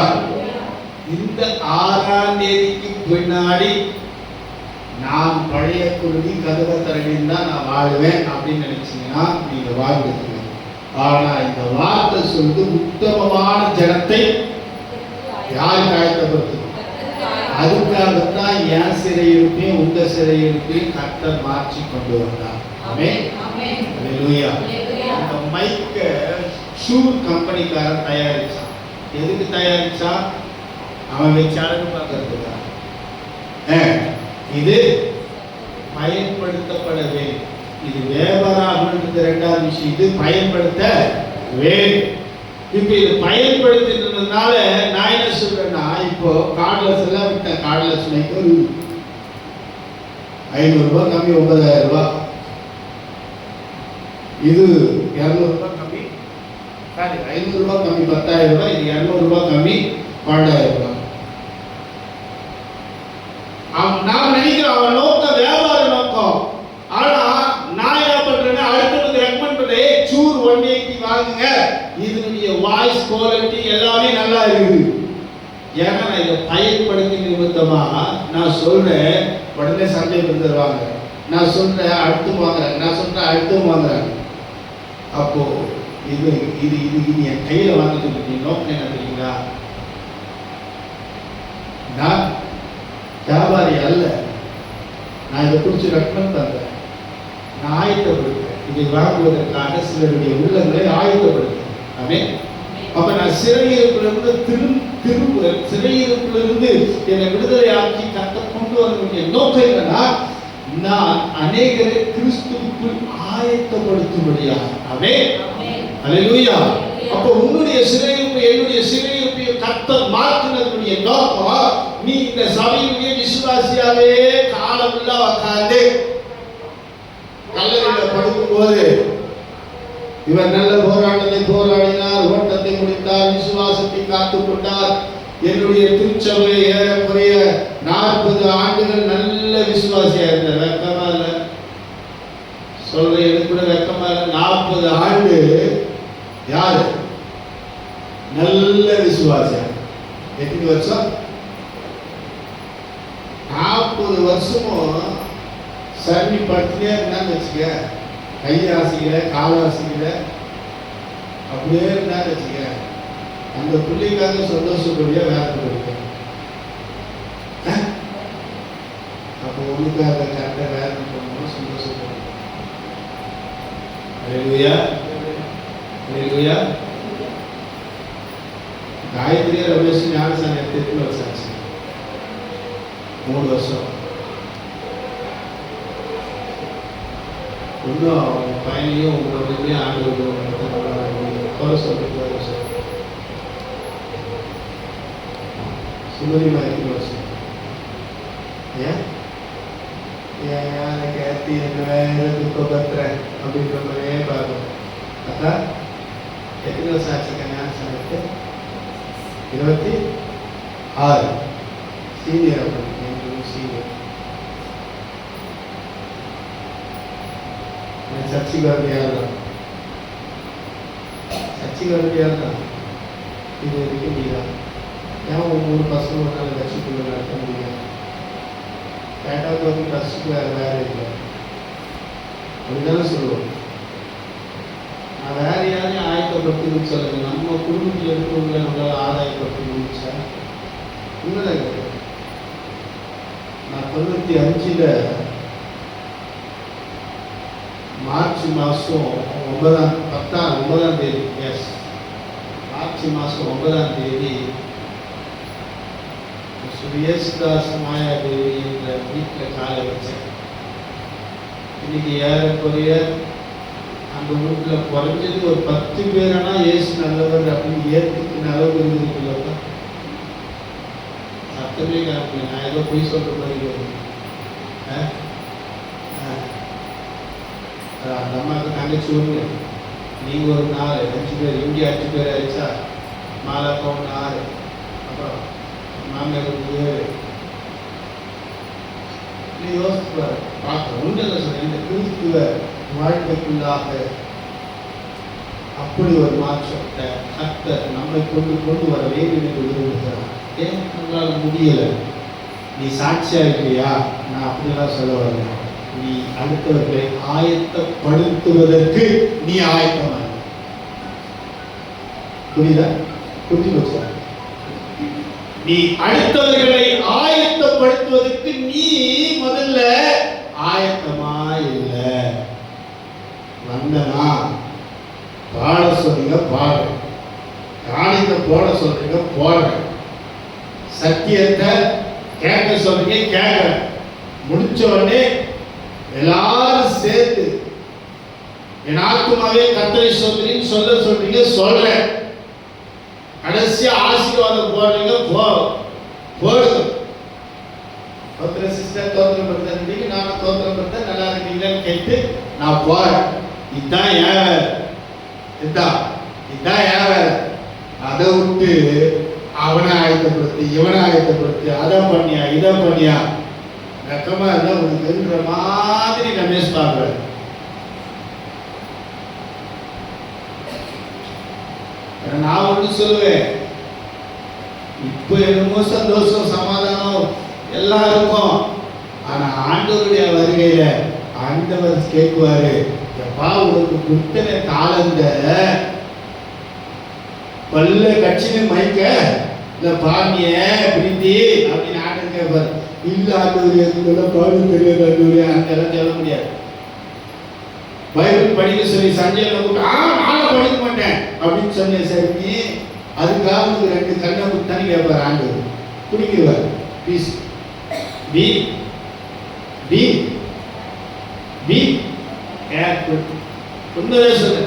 இந்த 6ஆம் தேதிக்கு பின்னாடி நான் பழைய குருதி கதவை தரவின் தான் நான் வாழ்வேன் அப்படின்னு நினைச்சீங்கன்னா நீங்க வாழ்ந்துருக்கீங்க. ஆனா இந்த வார்த்தை சொல்லுது, உத்தமமான ஜனத்தை யாருக்கு ஆயத்தப்படுத்தும்? அதுக்காகத்தான் என் சிறையிருப்பையும் உங்க சிறையிருப்பையும் கர்த்தர் மாற்றி கொண்டு வந்தார். ஆமென். அல்லேலூயா. இந்த மைக்க ஷூர் கம்பெனிக்காரன் தயாரிச்சான். எதுக்கு தயாரிச்சான்? அவன் வச்சாலும் பார்க்கறதுக்கா? இது பயன்படுத்தப்பட வேண்டும். இது வியாபாரம் 2வது விஷயம். இது பயன்படுத்த வேண்டும். இப்ப இது பயன்படுத்தினதுனால நான் என்ன சொல்றேன்னா, இப்போ கார்ட்லெஸ் எல்லாம் விட்டேன். கார்ட்லெஸ் மைக்கு ஒரு 500 ரூபாய் கம்மி 9000 ரூபாய். இது 200 ரூபாய் கம்மி, 500 ரூபாய் கம்மி 10000 ரூபாய். இது 200 ரூபாய் கம்மி 12000 ரூபாய். நான் நினைக்கிறேன் அவன் நோக்கம் வியாபார நோக்கம். ஆனா நான் என்ன பண்றேன்னா, அடுத்தவங்க ரெக்கமெண்ட் பண்றேன், சூர் 180 வாங்குங்க, இதனுடைய வாய்ஸ் குவாலிட்டி எல்லாமே நல்லா இருக்குது. ஏன்னா நான் இதை பயன்படுத்தி நிமித்தமாக நான் சொல்றேன், உடனே சண்டை வந்துடுவாங்க. நான் சொல்றேன் அடுத்து வாங்குறேன், நான் சொல்றேன் அடுத்து வாங்குறேன். அப்போ இது இது இது என் கையில வாங்கிட்டு நோக்கம் என்ன தெரியுங்களா? நான் வியாபாரி அல்ல. நான் இதை குறித்து ரெக்கமெண்ட் பண்றேன். நான் ஆயத்தப்படுத்தேன். இதை வாங்குவதற்காக சிலருடைய உள்ளங்களை ஆயத்தப்படுத்தேன். ஆமென். அப்ப நான் சிறையிருப்பிலிருந்து சிறையிருப்பிலிருந்து என்னை விடுதலை ஆக்கி கர்த்தர் கொண்டு வரக்கூடிய நோக்கம் என்னன்னா, நான் அநேகரை கிறிஸ்துவுக்குள் ஆயத்தப்படுத்தும்படியாக. ஆமென். அல்லேலூயா. அப்ப உன்னுடைய சிறையிருப்பு என்னுடைய சிறையிருப்பை கர்த்தர் மாற்றினதுடைய நோக்கம், நீ இந்த சபையுடைய விசுவாசியாவே காலமுள்ள உட்கார்ந்து கல்லறையில் படுக்கும் போது இவர் நல்ல போராட்டத்தை போராடினார், ஓட்டத்தை முடித்தார், விசுவாசத்தை காத்துக் கொண்டார். என்னுடைய திருச்சபை ஏறக்குறைய 40 ஆண்டுகள் நல்ல விசுவாசியா இருந்தார். வெக்கமா இல்ல? சொல்றேன், எனக்கு கூட வெக்கமா இருக்கு. 40 ஆண்டு யாரு நல்ல விசுவாசம்? எத்தனை வருஷம்? 40 வருஷமும் சன்னி படுத்துட்டே இருந்தான்னு வச்சுக்க, கையை ஆசிக்கல, கால ஆசிக்கல, அப்படியே இருந்தான்னு வச்சுக்க, அந்த பிள்ளைக்காக சந்தோஷப்படியா வேலை கொடுக்க. அப்போ உனக்காக கரெக்டாக வேலை பண்ணணும், சந்தோஷப்படும். அல்லேலூயா, அல்லேலூயா. காயத்ரியா ரமேஷ் ஞானசாமி எத்தனை வருஷம் ஆச்சு? 3 வருஷம். இன்னும் அவங்க பையனையும் உங்களோடையும் ஆண்டு சொல்றது சுமதி மாதிரி வருஷம். ஏன் கேத்தி என்ன வேற துக்கப்படுத்துற அப்படின்ற மாதிரியே பார்க்கணும். அக்கா எத்தனை வருஷம் ஆச்சுக்கா ஞானசாமிக்கு? 26. சீனியர். அப்படி சீனியர். சர்ச்சைக்கு வரது யார் தான்? சர்ச்சைக்கு வரது யார் தான்? இது இருக்க முடியாது. ஏன் ஒவ்வொரு பசங்க ஒரு நாள் சர்ச்சைக்குள்ள நடத்த முடியாது? கேட்டாவது வந்து ட்ரஸ்ட்டுக்கு வேற இல்லை அப்படிதானே சொல்லுவோம். நான் வேற யாரையும் ஆயத்தப்படுத்தி சொல்லுங்க. நம்ம குடும்பத்தில் இருக்கிறவங்களை நம்மளால ஆதாயப்படுத்தி முடிச்சா உண்மைதான் கேட்க. நான் 95 மார்ச் மாதம் 9ஆம் தேதி, எஸ் மார்ச் மாதம் 9ஆம் தேதி சுயேசுதாஸ் மாயாதேவி என்ற வீட்டில் காலை வச்சேன். இன்னைக்கு ஏறக்குறைய அந்த வீட்டில் குறைஞ்சது ஒரு 10 பேரானா ஏசு நல்லவர் அப்படின்னு ஏற்றுக்கிற அளவுக்கு இருந்துருக்குல்லப்பா. சத்தமே காரணம். நான் ஏதோ பொய் சொல்ற மாதிரி அந்த அம்மாவுக்கு தங்கச்சி ஒன்று, நீங்கள் ஒரு 4 5 பேர், இங்கே 5 பேர் ஆயிடுச்சா, மாலாப்பா 6, அப்புறம் மாமியார் 7. நீ யோசிச்சு பார்க்க உண்டு சொல்ல. இந்த கிறிஸ்துவ வாழ்க்கைக்குள்ளாக அப்படி ஒரு மாற்றத்தை கர்த்தர் நம்மை கொண்டு வர வேண்டும் என்று விரும்புகிறார். ஏன் நம்மளால் முடியலை? நீ சாட்சியா இல்லையா? நான் அப்படிலாம் சொல்ல வரேன். நீ அடுத்தவர்களை ஆயத்தப்படுத்துவதற்கு நீ ஆயத்தமாக. புரியுதா? புரிஞ்சு போச்சா? நீ அடுத்தவர்களை ஆயத்தப்படுத்துவதற்கு நீ முதல்ல ஆயத்தமா இல்லை. வந்தனா பாட சொல்றீங்க, பாடு. காணிக்க போட சொல்றீங்க, போடுற. சத்தியத்தை கேட்க சொல்றீங்க, கேட்க. முடிச்ச உடனே எல்லாரும் சேர்த்து என் ஆத்துமாவே கர்த்தரை ஸ்தோத்திரின்னு சொல்றீங்க, சொல்ற. கடைசியா ஆசீர்வாதம் போடுறீங்க, போடுங்க. தோத்திர சிஸ்டர் தோத்திரம் படுத்தீங்க, நானும் தோத்திரம் படுத்த நல்லா இருக்கீங்கன்னு கேட்டு நான் போறேன். இதுதான் ஏன் வேலை. இதுதான் ஏன் வேலை. அதை விட்டு அவனை ஆயத்தப்படுத்தி இவனை ஆயத்தப்படுத்தி அதை பண்ணியா இதை பண்ணியா வெக்கமா இருந்தா உனக்குன்ற மாதிரி ரமேஷ் பார்க்குறாரு. நான் ஒன்று சொல்லுவேன், இப்போ என்னமோ சந்தோஷம் சமாதானம் எல்லாம் இருக்கும். ஆனா ஆண்டவருடைய வருகையில ஆண்டவர் கேட்குவாரு, எப்பா உனக்கு குத்தனை தாளந்த பல்ல கட்சின்னு மைக்க இல்ல பாண்டிய பிரீத்தி அப்படின்னு ஆண்டவர் கேட்பாரு. இல்ல ஆண்டவர் எதுக்கெல்லாம் பாடு தெரியாது ஆண்டவர், அங்கெல்லாம் சொல்ல முடியாது. பைபிள் படிக்க சொல்லி சஞ்சய் நான் படிக்க மாட்டேன் அப்படின்னு சொன்னேன். சரி, அதுக்காக 2 கண்ணை தனி கேட்பார் ஆண்டவர். குடிக்கிறவர் please be be be careful. உண்மையே சொல்ல,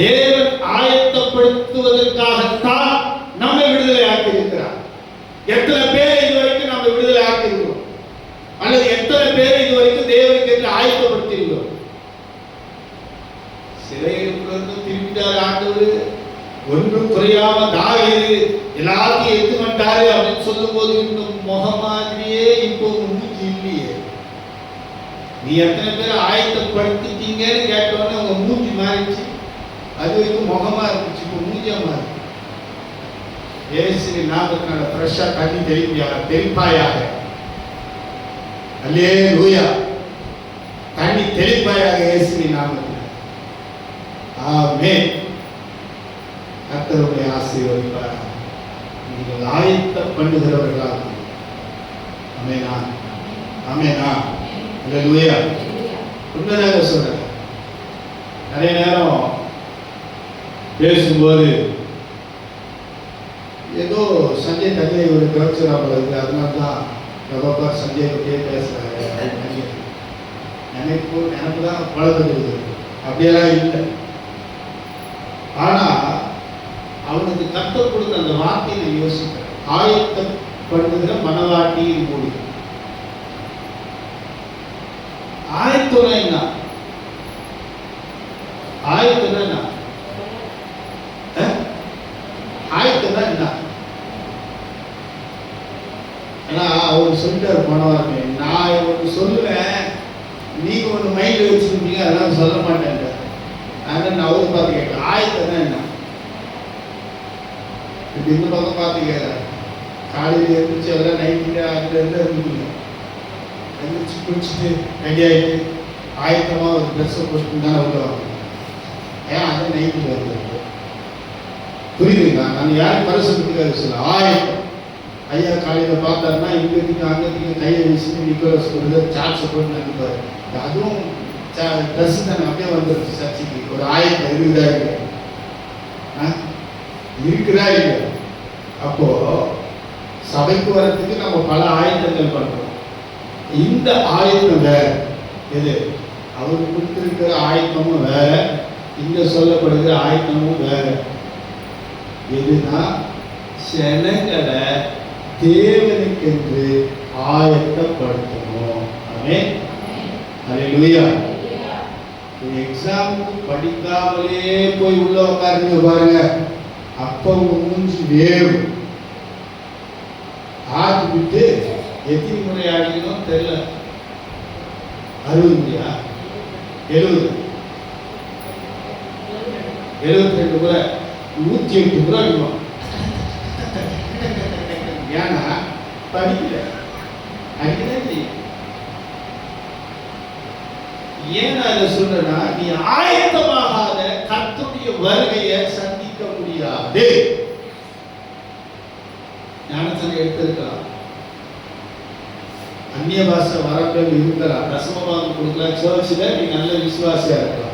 தேவன் ஆயத்தப்படுத்துவதற்காகத்தான் நம்மை விடுதலை ஆக்கி இருக்கிறார். எத்தனை பேர் இதுவரைக்கும் நம்ம விடுதலை ஆக்கி இருக்கிறோம், அல்லது எத்தனை பேர் இதுவரைக்கும் தேவனுக்கு என்று ஆயத்தப்படுத்தி இருக்கிறோம்? சிறையிலிருந்து திரும்பிட்டார் ஆண்டவர், ஒன்றும் குறையாம தாவீது எல்லாத்தையும் எடுத்து வந்தாரு அப்படின்னு சொல்லும் போது இன்னும் முகம் மாதிரியே இப்போ மூஞ்சி இல்லையே. நீ எத்தனை பேர் ஆயத்தப்படுத்திட்டீங்கன்னு முகமா இருந்துச்சு, இப்போ மூஞ்சியமா இருக்கு. இயேசுவின் நாமத்தினால ஃப்ரெஷ்ஷா தண்ணி தெளிப்பாயாக. அல்லேலூயா. தண்ணி தெளிப்பாயாக இயேசுவின் நாமத்தினால. ஆமென். கர்த்தருடைய ஆசீர்வதிப்பார். நீங்கள் ஆயத்தம் பண்ணுகிறவர்களாக. ஆமெனா, ஆமெனா. அல்லேலூயா. உண்மையாக சொல்றேன். நிறைய நேரம் பேசும்போது ஏதோ சஞ்சய் தங்கை ஒரு கல்ச்சரா போல இருக்கு, அதனால தான் ரொம்ப சஞ்சய் பற்றியே பேசுறாரு. எனக்கு தான் பழகுது, அப்படியெல்லாம் இல்லை. ஆனா அவனுக்கு கற்றுக் கொடுத்த அந்த வார்த்தையை நான் யோசிக்கிறேன். ஆயத்தம் பண்ணுகிற மனவாட்டியின் மூடி. ஆயத்தம்னா என்ன? ஆயத்தம்னா என்ன? ஆயத்தம்னா என்ன? ஆனா அவர் சொல்லிட்டாரு மனவாட்டி, நான் ஒன்று சொல்லுவேன், நீங்க ஒன்று மைண்ட்ல வச்சுருந்தீங்க, அதெல்லாம் சொல்ல மாட்டேன். நான் அவரு பார்த்து கேட்க, ஆயத்தம்னா என்ன? இப்படி இந்த பக்கம் பார்த்து கேட்குறேன். காலையில் எழுந்திரிச்சு எல்லாம் நைட்டு அதுல இருந்து இருந்துங்க, எழுந்திரிச்சு குளிச்சுட்டு ரெடி ஆகிட்டு ஆயத்தமாக ஒரு ட்ரெஸ்ஸை போட்டு தானே விடுவாங்க. ஏன் அது நைட்டில் வருது? புரியுதுங்களா? நான் யாரும் பரிசுத்துக்காக சொல்ல. ஆயத்தம். ஐயா காலையில் பார்த்தாருன்னா இங்கேருந்து அங்கேருந்து கையை வீசிட்டு நிக்கோலஸ் கொடுத்து சார்ஜ் போட்டு நினைப்பாரு. அதுவும் ட்ரெஸ் தானே, அப்படியே வந்துருச்சு சர்ச்சைக்கு. ஒரு ஆயத்தம் இருக்குதா இருக்குதா இல்லை? அப்போ சபைக்கு வரத்துக்கு நம்ம பல ஆயத்தங்கள் பண்றோம். இந்த ஆயத்தம் வேற. எது? அவருக்கு கொடுத்திருக்கிற ஆயத்தமும் வேற, இங்க சொல்லப்படுகிற ஆயத்தமும் வேற. எதுனா ஜனங்களை தேவனுக்கென்று ஆயத்தப்படுத்தணும். ஆமென். அல்லேலூயா. எக்ஸாமுக்கு படிக்காமலே போய் உள்ள உட்காருங்க பாருங்க, அப்ப மூஞ்சி வேறு ஆட்டு விட்டு எத்தனை முறை ஆடிக்கணும் தெரியல. 60 முறையா? 70, 72 முறை, 108 முறை அடிக்கணும். ஏன்னா படிக்கல, அடிக்கதான் செய்யும். ஏன் நான் இதை சொல்றேன்னா, நீ ஆயத்தமாகாத கர்த்தருடைய வருகையை சந்திக்க முடியாது. ஞானசனை எடுத்திருக்கலாம், அந்நிய பாஷை வரங்கள் இருக்கலாம், தசமபாகம் கொடுக்கலாம், சர்ச்சில் நீ நல்ல விசுவாசியா இருக்கலாம்.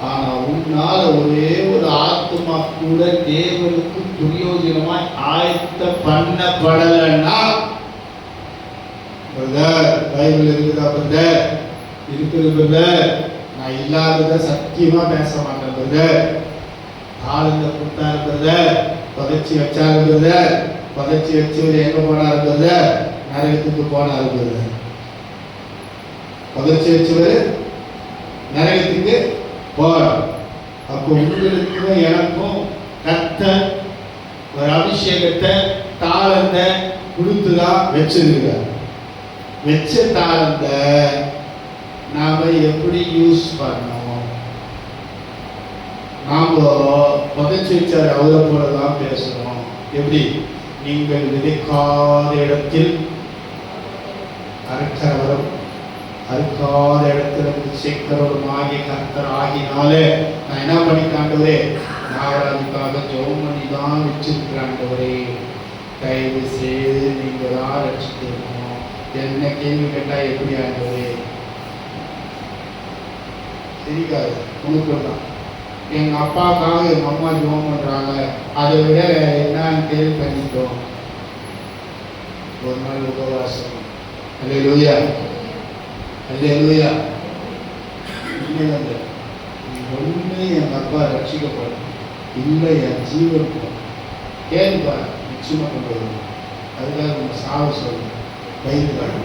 ஆனா உன்னால ஒரே ஒரு ஆத்மா கூட தேவனுக்கு பிரயோஜனமாய் ஆயத்த பண்ணப்படலைன்னா, பைபிள் இருக்குதா பிரதர்? இருக்குது பிரதர். நான் இல்லாதத சத்தியமா பேச மாட்டேன் பிரதர். ஆளுங்க கொடுத்தாரு பிரதர், பதச்சி வச்சாரு பிரதர், பதச்சி வச்சவர் எங்க போனாரு பிரதர்? நரகத்துக்கு போனாரு பிரதர். பதச்சி வச்சவர் நரகத்துக்கு போறார். அப்போ உங்களுக்கும் எனக்கும் கர்த்தர் ஒரு அபிஷேகத்தை தாளத்தை கொடுத்துதான் வச்சிருக்கிறார். வச்ச தாளத்தை நாம எப்படி யூஸ் பண்ணோம்? நாம பதச்சி வச்சார் அவரை போலதான் பேசணும். எப்படி? நீங்கள் விதைக்காத இடத்தில் அறுக்கிறவரும் அறுக்காத இடத்துல சேர்க்கிறவரும் ஆகிய கர்த்தர் ஆகினாலே நான் என்ன பண்ணிட்டாண்டவரே, நான் அதுக்காக ஜெபம் பண்ணி தான் வச்சிருக்கிறாண்டவரே, தயவு செய்து நீங்க தான் ரட்சிக்கணும். என்ன கேள்வி கேட்டா எப்படி ஆண்டவரே? சரிக்காது, உனக்கு தான். எங்க அப்பாவுக்காக எங்க அம்மா ஜெபம் பண்றாங்க, அதை விட என்னன்னு கேள்வி பண்ணிட்டோம். ஒரு நாள் உபவாசம். அல்லேலூயா, அல்லேலூயா. ஒண்ணு எங்க அப்பா ரட்சிக்கப்படும், இல்லை என் ஜீவன் கேள்வா நிச்சயமா கொண்டு வரும். அதுக்காக நம்ம சாவ சொல்லணும், பயந்துக்காக.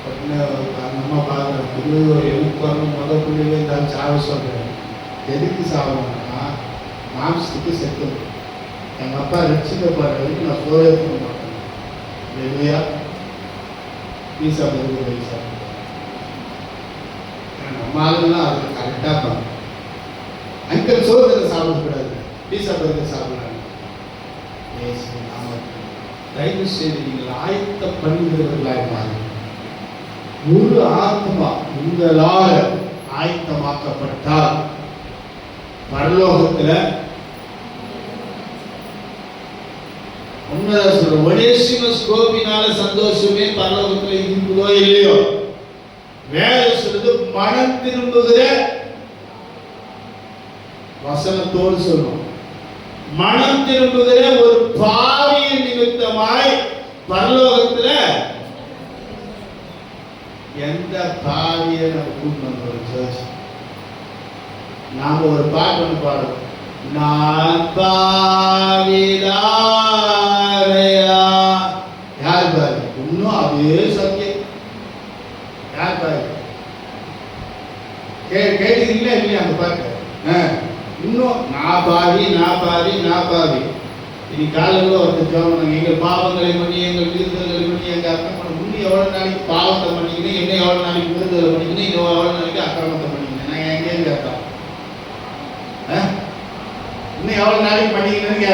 அந்த அம்மா பார்க்குறேன், எழுப்பாங்க முதல் பிள்ளைங்க இருந்தாலும் சாவ சொல்றேன். எதுக்கு சாவணும்னா மாம்சத்துக்கு செத்துடும். எங்கள் அப்பா ரட்சிக்கப்படுற வரைக்கும் நான் சோழ பண்ண மாட்டேன். இல்லையா? பீஸா பதிவு பைசா நம்ம ஆளுலாம் அது கரெக்டாக பார்க்கணும். அங்கிள் சோதனை சாப்பிடக்கூடாது, பீஸா பர்கர் சாப்பிடலாம். தயவு செய்து நீங்கள் ஆயத்த பண்ணுகிறவர்களாய் மாறும். ஒரு ஆத்மா உங்களால் ஆயத்தமாக்கப்பட்டால் பரலோகத்துல உண்மைதான் சொல்ற ஒனேசிமஸ் கோபினால சந்தோஷமே பரலோகத்துல இருக்குதோ இல்லையோ, வேலை சொல்றது மனம் திரும்புகிற வசனத்தோடு சொல்லும். மனம் திரும்புகிற ஒரு பாவியின் நிமித்தமாய் பரலோகத்துல எந்த பாவியை நம்ம கூட்டணும்? நாம ஒரு பாட்டு ஒன்று பாடுவோம், நான் பாவிதாரையா. யார் பாரு? இன்னும் அதே சத்தியம். யார் பாரு? கேட்டீங்களா இல்லையா அந்த பாட்டு? இன்னும் நான் பாவி நான் பாவி நான் பாவி. இனி காலையில் ஒருத்தர் ஜோம், எங்கள் பாவங்களை பண்ணி எங்கள் விருதுகளை பண்ணி எங்கள் அக்கிரமம் இன்னும் எவ்வளோ நாளைக்கு பாவத்தை பண்ணிக்கணும், இன்னும் எவ்வளோ நாளைக்கு விருதுகளை பண்ணிக்கணும், இன்னும் எவ்வளோ நாளைக்கு அக்கிரமத்தை பண்ணிக்கணும். நாங்கள் எங்கேயும் கேட்டோம், இன்னும் எவ்வளோ நாளைக்கு பண்ணிக்கணும்னு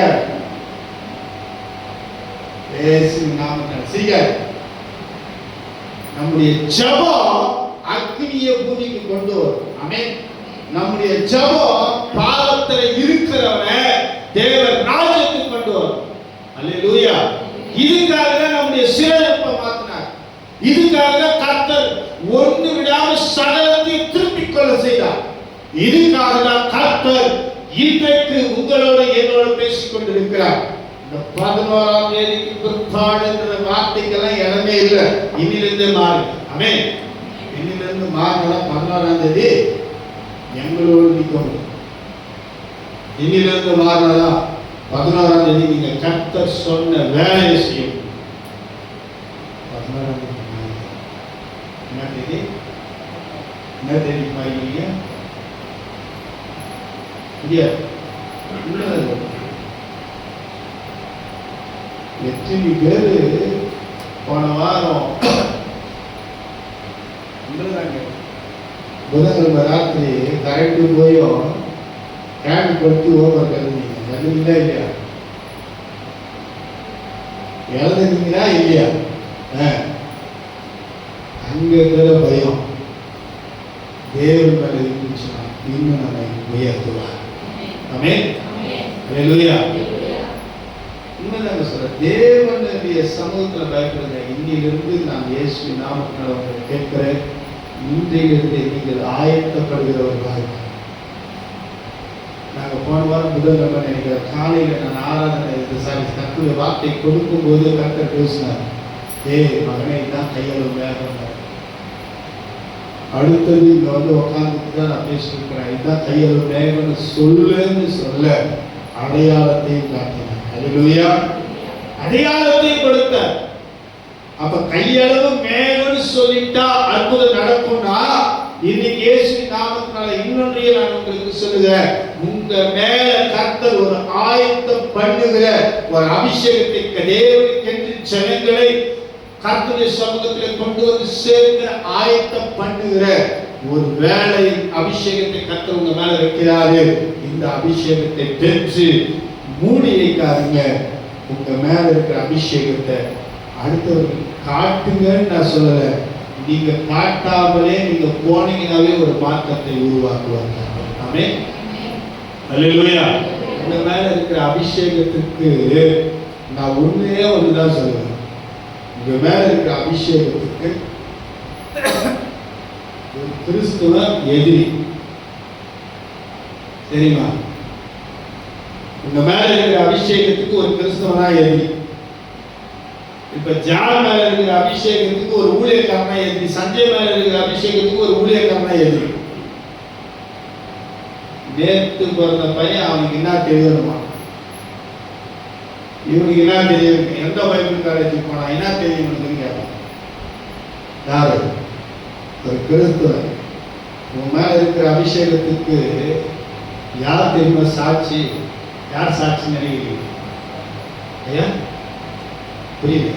சீக்கிரம். நம்முடைய ஜெபம் அக்னியை பூமிக்கு கொண்டு வரும். ஆமென். நம்முடைய ஜெபம் பாவத்தில் இருக்கிறவனை தேவன் ராஜ்யத்துக்கு கொண்டு வரும். அல்லேலூயா. இதுக்காக தான் நம்முடைய சிறையிருப்பை மாற்றினார். இதுக்காக தான் கர்த்தர் ஒன்று விடாம சகலத்தை திருப்பிக் கொள்ள செய்தார். இதுக்காக தான் கர்த்தர் இன்றைக்கு உங்களோடு என்னோடு பேசிக் கொண்டிருக்கிறார். இந்த 11ஆம் தேதிக்கு பிற்பாடு என்ற வார்த்தைக்கெல்லாம் இடமே இல்லை. இன்னிலிருந்து மாறு. ஆமென். இன்னிலிருந்து மாறினா 11ஆம் தேதி எங்களோடு நிற்கும். இன்னிலிருந்து மாறினா 11ஆம் தேதி நீங்க கர்த்தர் சொன்ன வேலையை செய்யும். 11ஆம் தேதி என்ன தேதி? என்ன தேதி மாறிங்க? எத்தனை பேரு போன வாரம் புதன்கிழமை ராத்திரி கரண்ட் போயும் கேன் கொடுத்து ஓவர் கருதுனீங்க. கருதுங்களா இல்லையா? எழுதுனீங்களா இல்லையா? அங்க இருக்கிற பயம் தேவன் மேல இருந்துச்சுன்னா இன்னும் நம்மை உயர்த்துவார். ஆமென். அல்லேலூயா. உண்மைதாங்க சொல்ற, தேவனுடைய சமூகத்துல பயப்படுங்க. இன்னிலிருந்து நான் இயேசுவின் நாமத்தினால் உங்களை கேட்கிறேன், இன்றையிலிருந்து நீங்கள் ஆயத்தப்படுகிறவர்களாக. நாங்க போன வாரம் புதன்கிழமை நினைக்கிற காலையில நான் ஆராதனை கர்த்தருடைய வார்த்தை கொடுக்கும் போது கர்த்தர் பேசினார், மகனே தான் கையளவு வேகம். அடுத்தது இங்க வந்து உட்கார்ந்துட்டு தான் நான் பேசிருக்கிறேன், இதுதான் கையளவு வேகம்னு சொல்லுன்னு சொல்ல அடையாளத்தையும் காட்டினார். அல்லேலூயா. அடையாளத்தையும் கொடுத்தார். அப்ப கையளவு மேகம்னு சொல்லிட்டா அற்புதம் நடக்கும்னா, இன்னைக்கு இயேசுவின் நாமத்தினால இன்னொன்றையே நான் உங்களுக்கு சொல்லுகிறேன், உங்க மேல கர்த்தர் ஒரு ஆயத்தம் பண்ணுகிற ஒரு அபிஷேகத்தை தேவனுக்கென்று ஜனங்களை கர்த்தருடைய சமூகத்தில் கொண்டு வந்து சேர்க்கிற ஆயத்தம் பண்ணுகிற ஒரு வேலை அபிஷேகத்தை கர்த்தர் உங்க மேல வைக்கிறாரு. இந்த அபிஷேகத்தை பெற்று மூடி வைக்காதீங்க. உங்க மேல இருக்கிற அபிஷேகத்தை அடுத்தவர்கள் காட்டுங்கன்னு நான் சொல்லல, நீங்க காட்டாமலே நீங்க போனீங்கன்னாவே ஒரு மாற்றத்தை உருவாக்குவாங்க. ஆமென். அல்லேலூயா. உங்க மேல இருக்கிற அபிஷேகத்துக்கு நான் உண்மையே ஒன்றுதான் சொல்லுவேன், உங்க மேல இருக்கிற அபிஷேகத்துக்கு ஒரு கிறிஸ்துவ எதிரி தெரியுமா? உங்க மேல இருக்கிற அபிஷேகத்துக்கு ஒரு கிறிஸ்தவனா எதிரி. இப்ப ஜான் மேல இருக்கிற அபிஷேகத்துக்கு ஒரு ஊழியக்காரனா எதிரி, சஞ்சய் மேல இருக்கிற அபிஷேகத்துக்கு ஒரு ஊழியக்காரனா எதிரி. நேற்று பிறந்த பையன் அவனுக்கு என்ன தெரியணுமா, இவனுக்கு என்ன தெரியும், எந்த பைபிள் காலேஜுக்கு போனா என்ன தெரியும் கேட்பான். யாரு? ஒரு கிறிஸ்துவன். உன் மேல இருக்கிற அபிஷேகத்துக்கு யார் தெரியுமா சாட்சி? யார் சாட்சி நினைக்கிறீங்க? ஐயா புரியுது?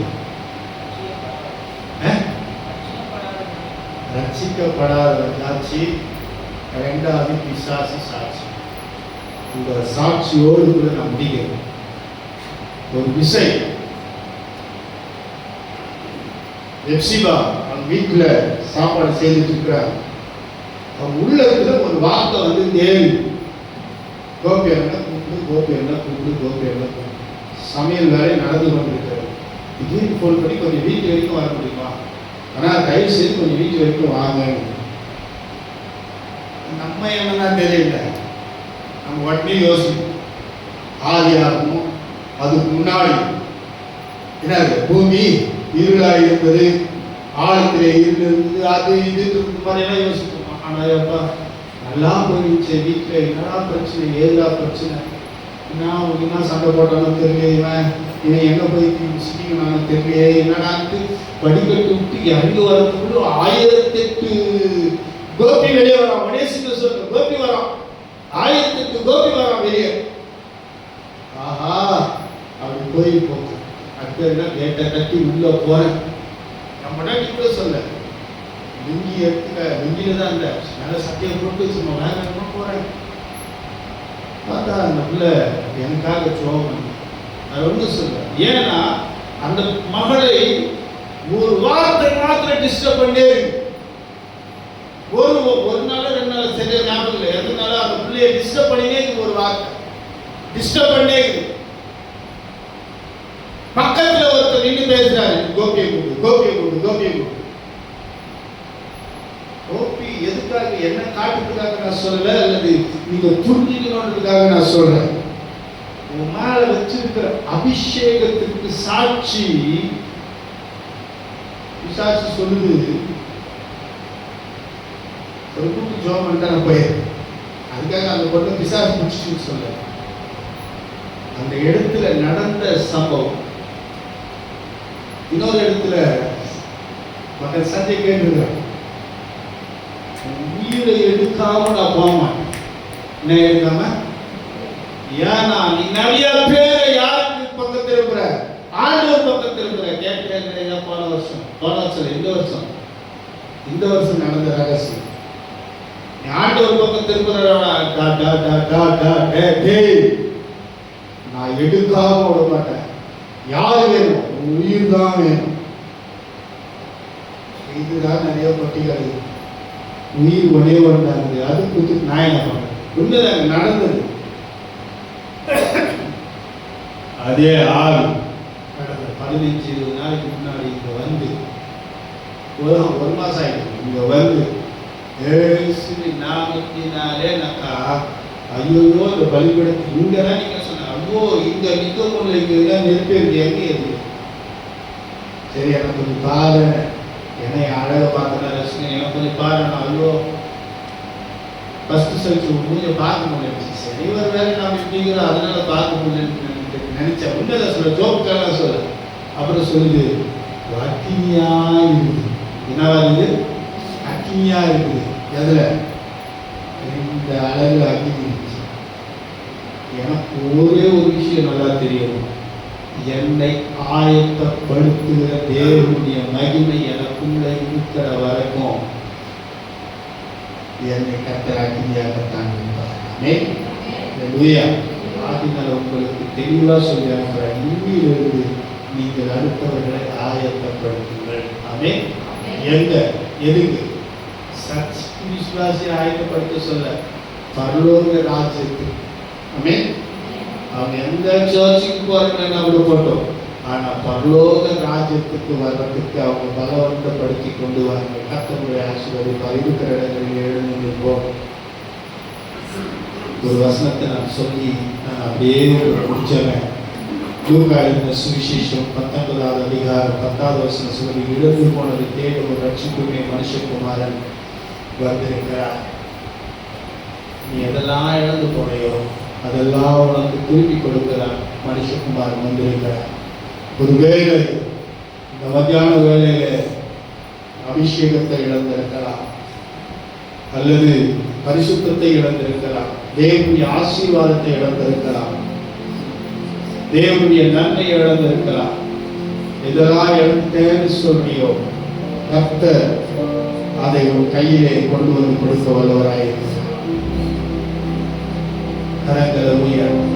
ரட்சிக்கப்படாத சாட்சி, இரண்டாவது பிசாசு சாட்சி. இந்த சாட்சியோடு கூட நான் முடிக்கிறேன். ஒரு விசை எப்சிபா அவன் வீட்டில் சாப்பாடு செய்துட்டு இருக்கிறார். அவன் உள்ள இருக்கிற ஒரு வார்த்தை வந்து தேவி கோபி என்ன கூப்பிடு, கோபி என்ன கூப்பிடு, கோபி என்ன கூப்பிடு. சமையல் வேலை நடந்து கொண்டிருக்கிறது. திடீர்னு ஃபோன் பண்ணி கொஞ்சம் வீட்டு வரைக்கும் வர முடியுமா, ஆனால் தயவு செய்து கொஞ்சம் வீட்டு வரைக்கும் வாங்க. நம்ம என்னன்னா தெரியல, நம்ம உடனே யோசிப்போம். ஆதியாகமோ அதுக்கு முன்னாடி என்ன பூமி இருளாக இருந்தது, ஆழத்திலே இருந்தது, அது இது மாதிரியெல்லாம் யோசிப்போம். ஆனால் அப்பா நல்லா போயிடுச்சு, வீட்டில் என்னடா பிரச்சனை, ஏதா பிரச்சனை, என்ன சண்டை போட்டாலும் தெரியல, இவன் எங்கே போய் சிக்கிங்கனாலும் தெரியலையே, என்னடான்ட்டு படிக்கட்டு விட்டு இறங்கி வரதுக்குள்ள 1008 கோபி வெளியே வரான். மனேசிக்கு சொல்ற கோபி வரான், 1008 கோபி வரான் வெளியே. ஆஹா அப்படி போய் போகும். அடுத்த கேட்டை கட்டி உள்ள போறேன். நம்ம கூட சொல்ல லுங்கி எடுத்துக்க, லுங்கில தான் இந்த நல்ல சட்டையை போட்டு சும்மா வேகமா போறேன். பார்த்தா அந்த பிள்ளை எனக்காக சோகம். அது ஒன்று சொல்ல, ஏன்னா அந்த மகளை ஒரு வார்த்தை மாத்திரம் டிஸ்டர்ப் பண்ணே. ஒரு நாள் 2 நாள் சரியா ஞாபகம் இல்லை, எதனால அந்த பிள்ளையை டிஸ்டர்ப் பண்ணினே ஒரு வார்த்தை டிஸ்டர்ப் பண்ணே. பக்கத்துல ஒருத்தர் நின்று பேசுறாரு, கோபியை கூடு, கோபியை கூடு, கோபியை கூடு. கோபி எதுக்காக, என்ன காட்டுறதுக்காக நான் சொல்லல, அல்லது நீங்க புரிஞ்சுக்கணுன்றதுக்காக நான் சொல்றேன். உன் மேல வச்சிருக்கிற அபிஷேகத்துக்கு சாட்சி பிசாசு சொல்லுது. ஒரு கூட்டு ஜோம் பண்ணிட்டு நான் போயிருக்கேன். அதுக்காக அந்த பொண்ணு பிசாசு முடிச்சுன்னு சொல்ல, அந்த இடத்துல நடந்த சம்பவம் இன்னொரு இடத்துல மகன் சஞ்சய் கேட்டுருக்கான், உயிரை எடுக்காம நான் போமாட்டேன். என்ன எடுக்காம? ஏன்னா நீ நிறைய பேரை யாருக்கு பக்கத்தில் இருக்கிற, ஆண்டவர் பக்கத்தில் இருக்கிற. கேட்கிறேன் போன வருஷம் இந்த வருஷம் நடந்த ரகசியம். நீ ஆண்டவர் பக்கத்தில் இருக்கிற, நான் எடுக்காம விட மாட்டேன். யாரு வேணும்? உயிர் தான் வேணும். இதுதான் நிறைய பட்டியல். உயிர் ஒரே ஒன்றாகுது, அது குறித்து நான் என்ன பண்றேன்? உண்மைதான் நடந்தது. அதே ஆள் கடந்த 15-20 நாளைக்கு முன்னாடி இங்க வந்து ஒரு மாசம் ஆயிடுச்சு. இங்க வந்து நாமத்தினாலே நக்கா ஐயோ இந்த பலிபீடத்துக்கு இங்கதான் நீங்க சொன்ன, ஐயோ இந்த நிக்கமுள்ள இங்க நெருப்பேருக்கு எங்க இருக்கு. சரி எனக்கு கொஞ்சம் பாரு, என்னை அழக பார்க்கற ரசிகன் எனக்கு கொஞ்சம் பாரு. ஐயோ ஃபர்ஸ்ட் செல்ஃபி மூஞ்ச பார்க்க முடியாது. சரி ஒரு வேலை நாம் இப்படிங்கிறோம், அதனால பார்க்க முடியலன்னு நினைச்சேன். உண்மையில சொல்ல, ஜோக்கெல்லாம் சொல்ல. அப்புறம் சொல்லுது, அக்கினியா இருக்குது. என்னவா இருக்குது? அக்கினியா இருக்குது. எதுல? இந்த அழகு அக்கினி இருந்துச்சு. எனக்கு ஒரே ஒரு விஷயம் நல்லா தெரியும், என்னை ஆயத்தப்படுத்துகிற தேவனுடைய மகிமை எனக்குள்ள இருக்கிற வரைக்கும் என்னை கர்த்தர் அக்கினியாகத்தான் இருப்பார். ஆகினால உங்களுக்கு தெளிவா சொல்லி அனுப்புறேன், இங்கிலிருந்து நீங்கள் அடுத்தவர்களை ஆயத்தப்படுத்துங்கள். ஆமென். எங்க எதுக்கு? விசுவாசி ஆயத்தப்படுத்த சொல்ல, பரலோக ராஜ்யத்துக்கு. ஆமென். அவங்க எந்த சர்ச்சுக்கு போறாங்கன்னு அவங்க போட்டோம், ஆனா பரலோக ராஜ்யத்துக்கு வர்றதுக்கு அவங்க பலவந்தப்படுத்தி கொண்டு வாங்க. கர்த்தருடைய ஆசீர்வாதம் இருக்கிற இடங்களில் எழுந்து போகும். ஒரு வசனத்தை நான் சொல்லி நான் அப்படியே முடிச்சவன். லூக்கா எழுதின சுவிசேஷம் 19வது அதிகாரம் 10வது வசனம் சொல்லி, இழந்து போனது தேடும் ஒரு ரட்சிப்புமே மனுஷகுமாரன் வந்திருக்கிறார். நீ எதெல்லாம் இழந்து போனையோ அதெல்லாம் உனக்கு திருப்பி கொடுக்கிறார் மனுஷகுமாரன் வந்திருக்கிறார். ஒருவேளை இந்த மத்தியான வேளையில அபிஷேகத்தை இழந்திருக்கலாம், அல்லது பரிசுத்தத்தை இழந்திருக்கலாம், தேவனுடைய ஆசீர்வாதத்தை இழந்திருக்கலாம், தேவனுடைய நன்மை இழந்திருக்கலாம். இதெல்லாம் இழந்தேன்னு சொல்றியோ, கர்த்தர் அதை உன் கையிலே கொண்டு வந்து கொடுக்க வல்லவராயிருக்கிறார். கரங்களை உயர்த்தி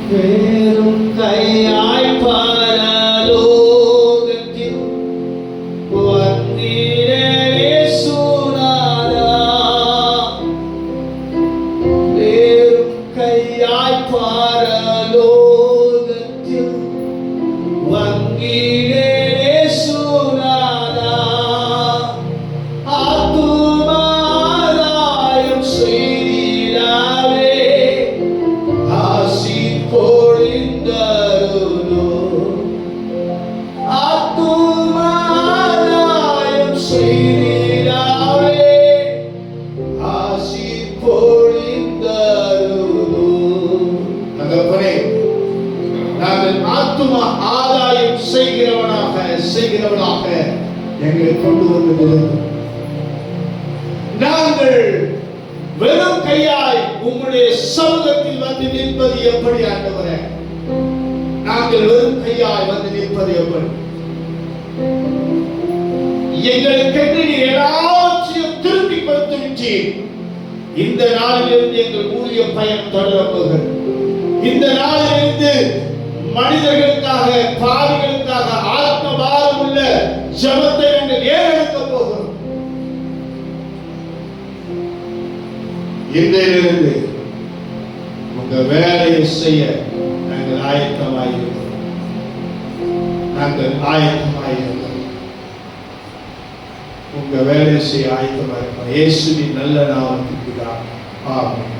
வேறும் கையாய் பரலோகத்தில் வந்தீரே இயேசுநாதா. வேறும் கையாய் பரலோகத்தில் வந்தீரே இயேசுநாதா. ஆத்துமாதாயம் செய்திடாவே ஆசி பொழிந்தருளோ. ஆத்துமாதாயம் செய்திடாவே ஆசி பொழிந்தருளோ. தகப்பனே, நாங்கள் ஆத்துமா ஆதாயம் செய்கிறவனாக எங்களை கொண்டு வந்தது. நாங்கள் வெறும் கையாய் உங்களுடைய சமூகத்தில் வந்து நிற்பது எப்படி ஆண்டவரே? நாங்கள் வெறும் கையாய் வந்து நிற்பது எப்படி? எங்களுக்கு நீர் எல்லாவற்றையும் திருப்பி கொடுத்து விட்டீர். இந்த நாளிலிருந்து எங்கள் ஊழிய பயணம் தொடரப்போகிறது. இந்த நாளிலிருந்து மனிதர்களுக்காக, பாவிகளுக்காக ஆத்ம பாரம் உள்ள ஜெபத்தை நாங்கள் ஏறெடுக்க போகிறோம். இன்றையிலிருந்து உங்க வேலையை செய்ய நாங்கள் ஆயத்தமாயிருக்கிறோம். உங்க வேலையை செய்ய ஆயத்தமாயிருக்கிறோம். இயேசுவின் நல்ல நாமத்துக்கு ஆமென்.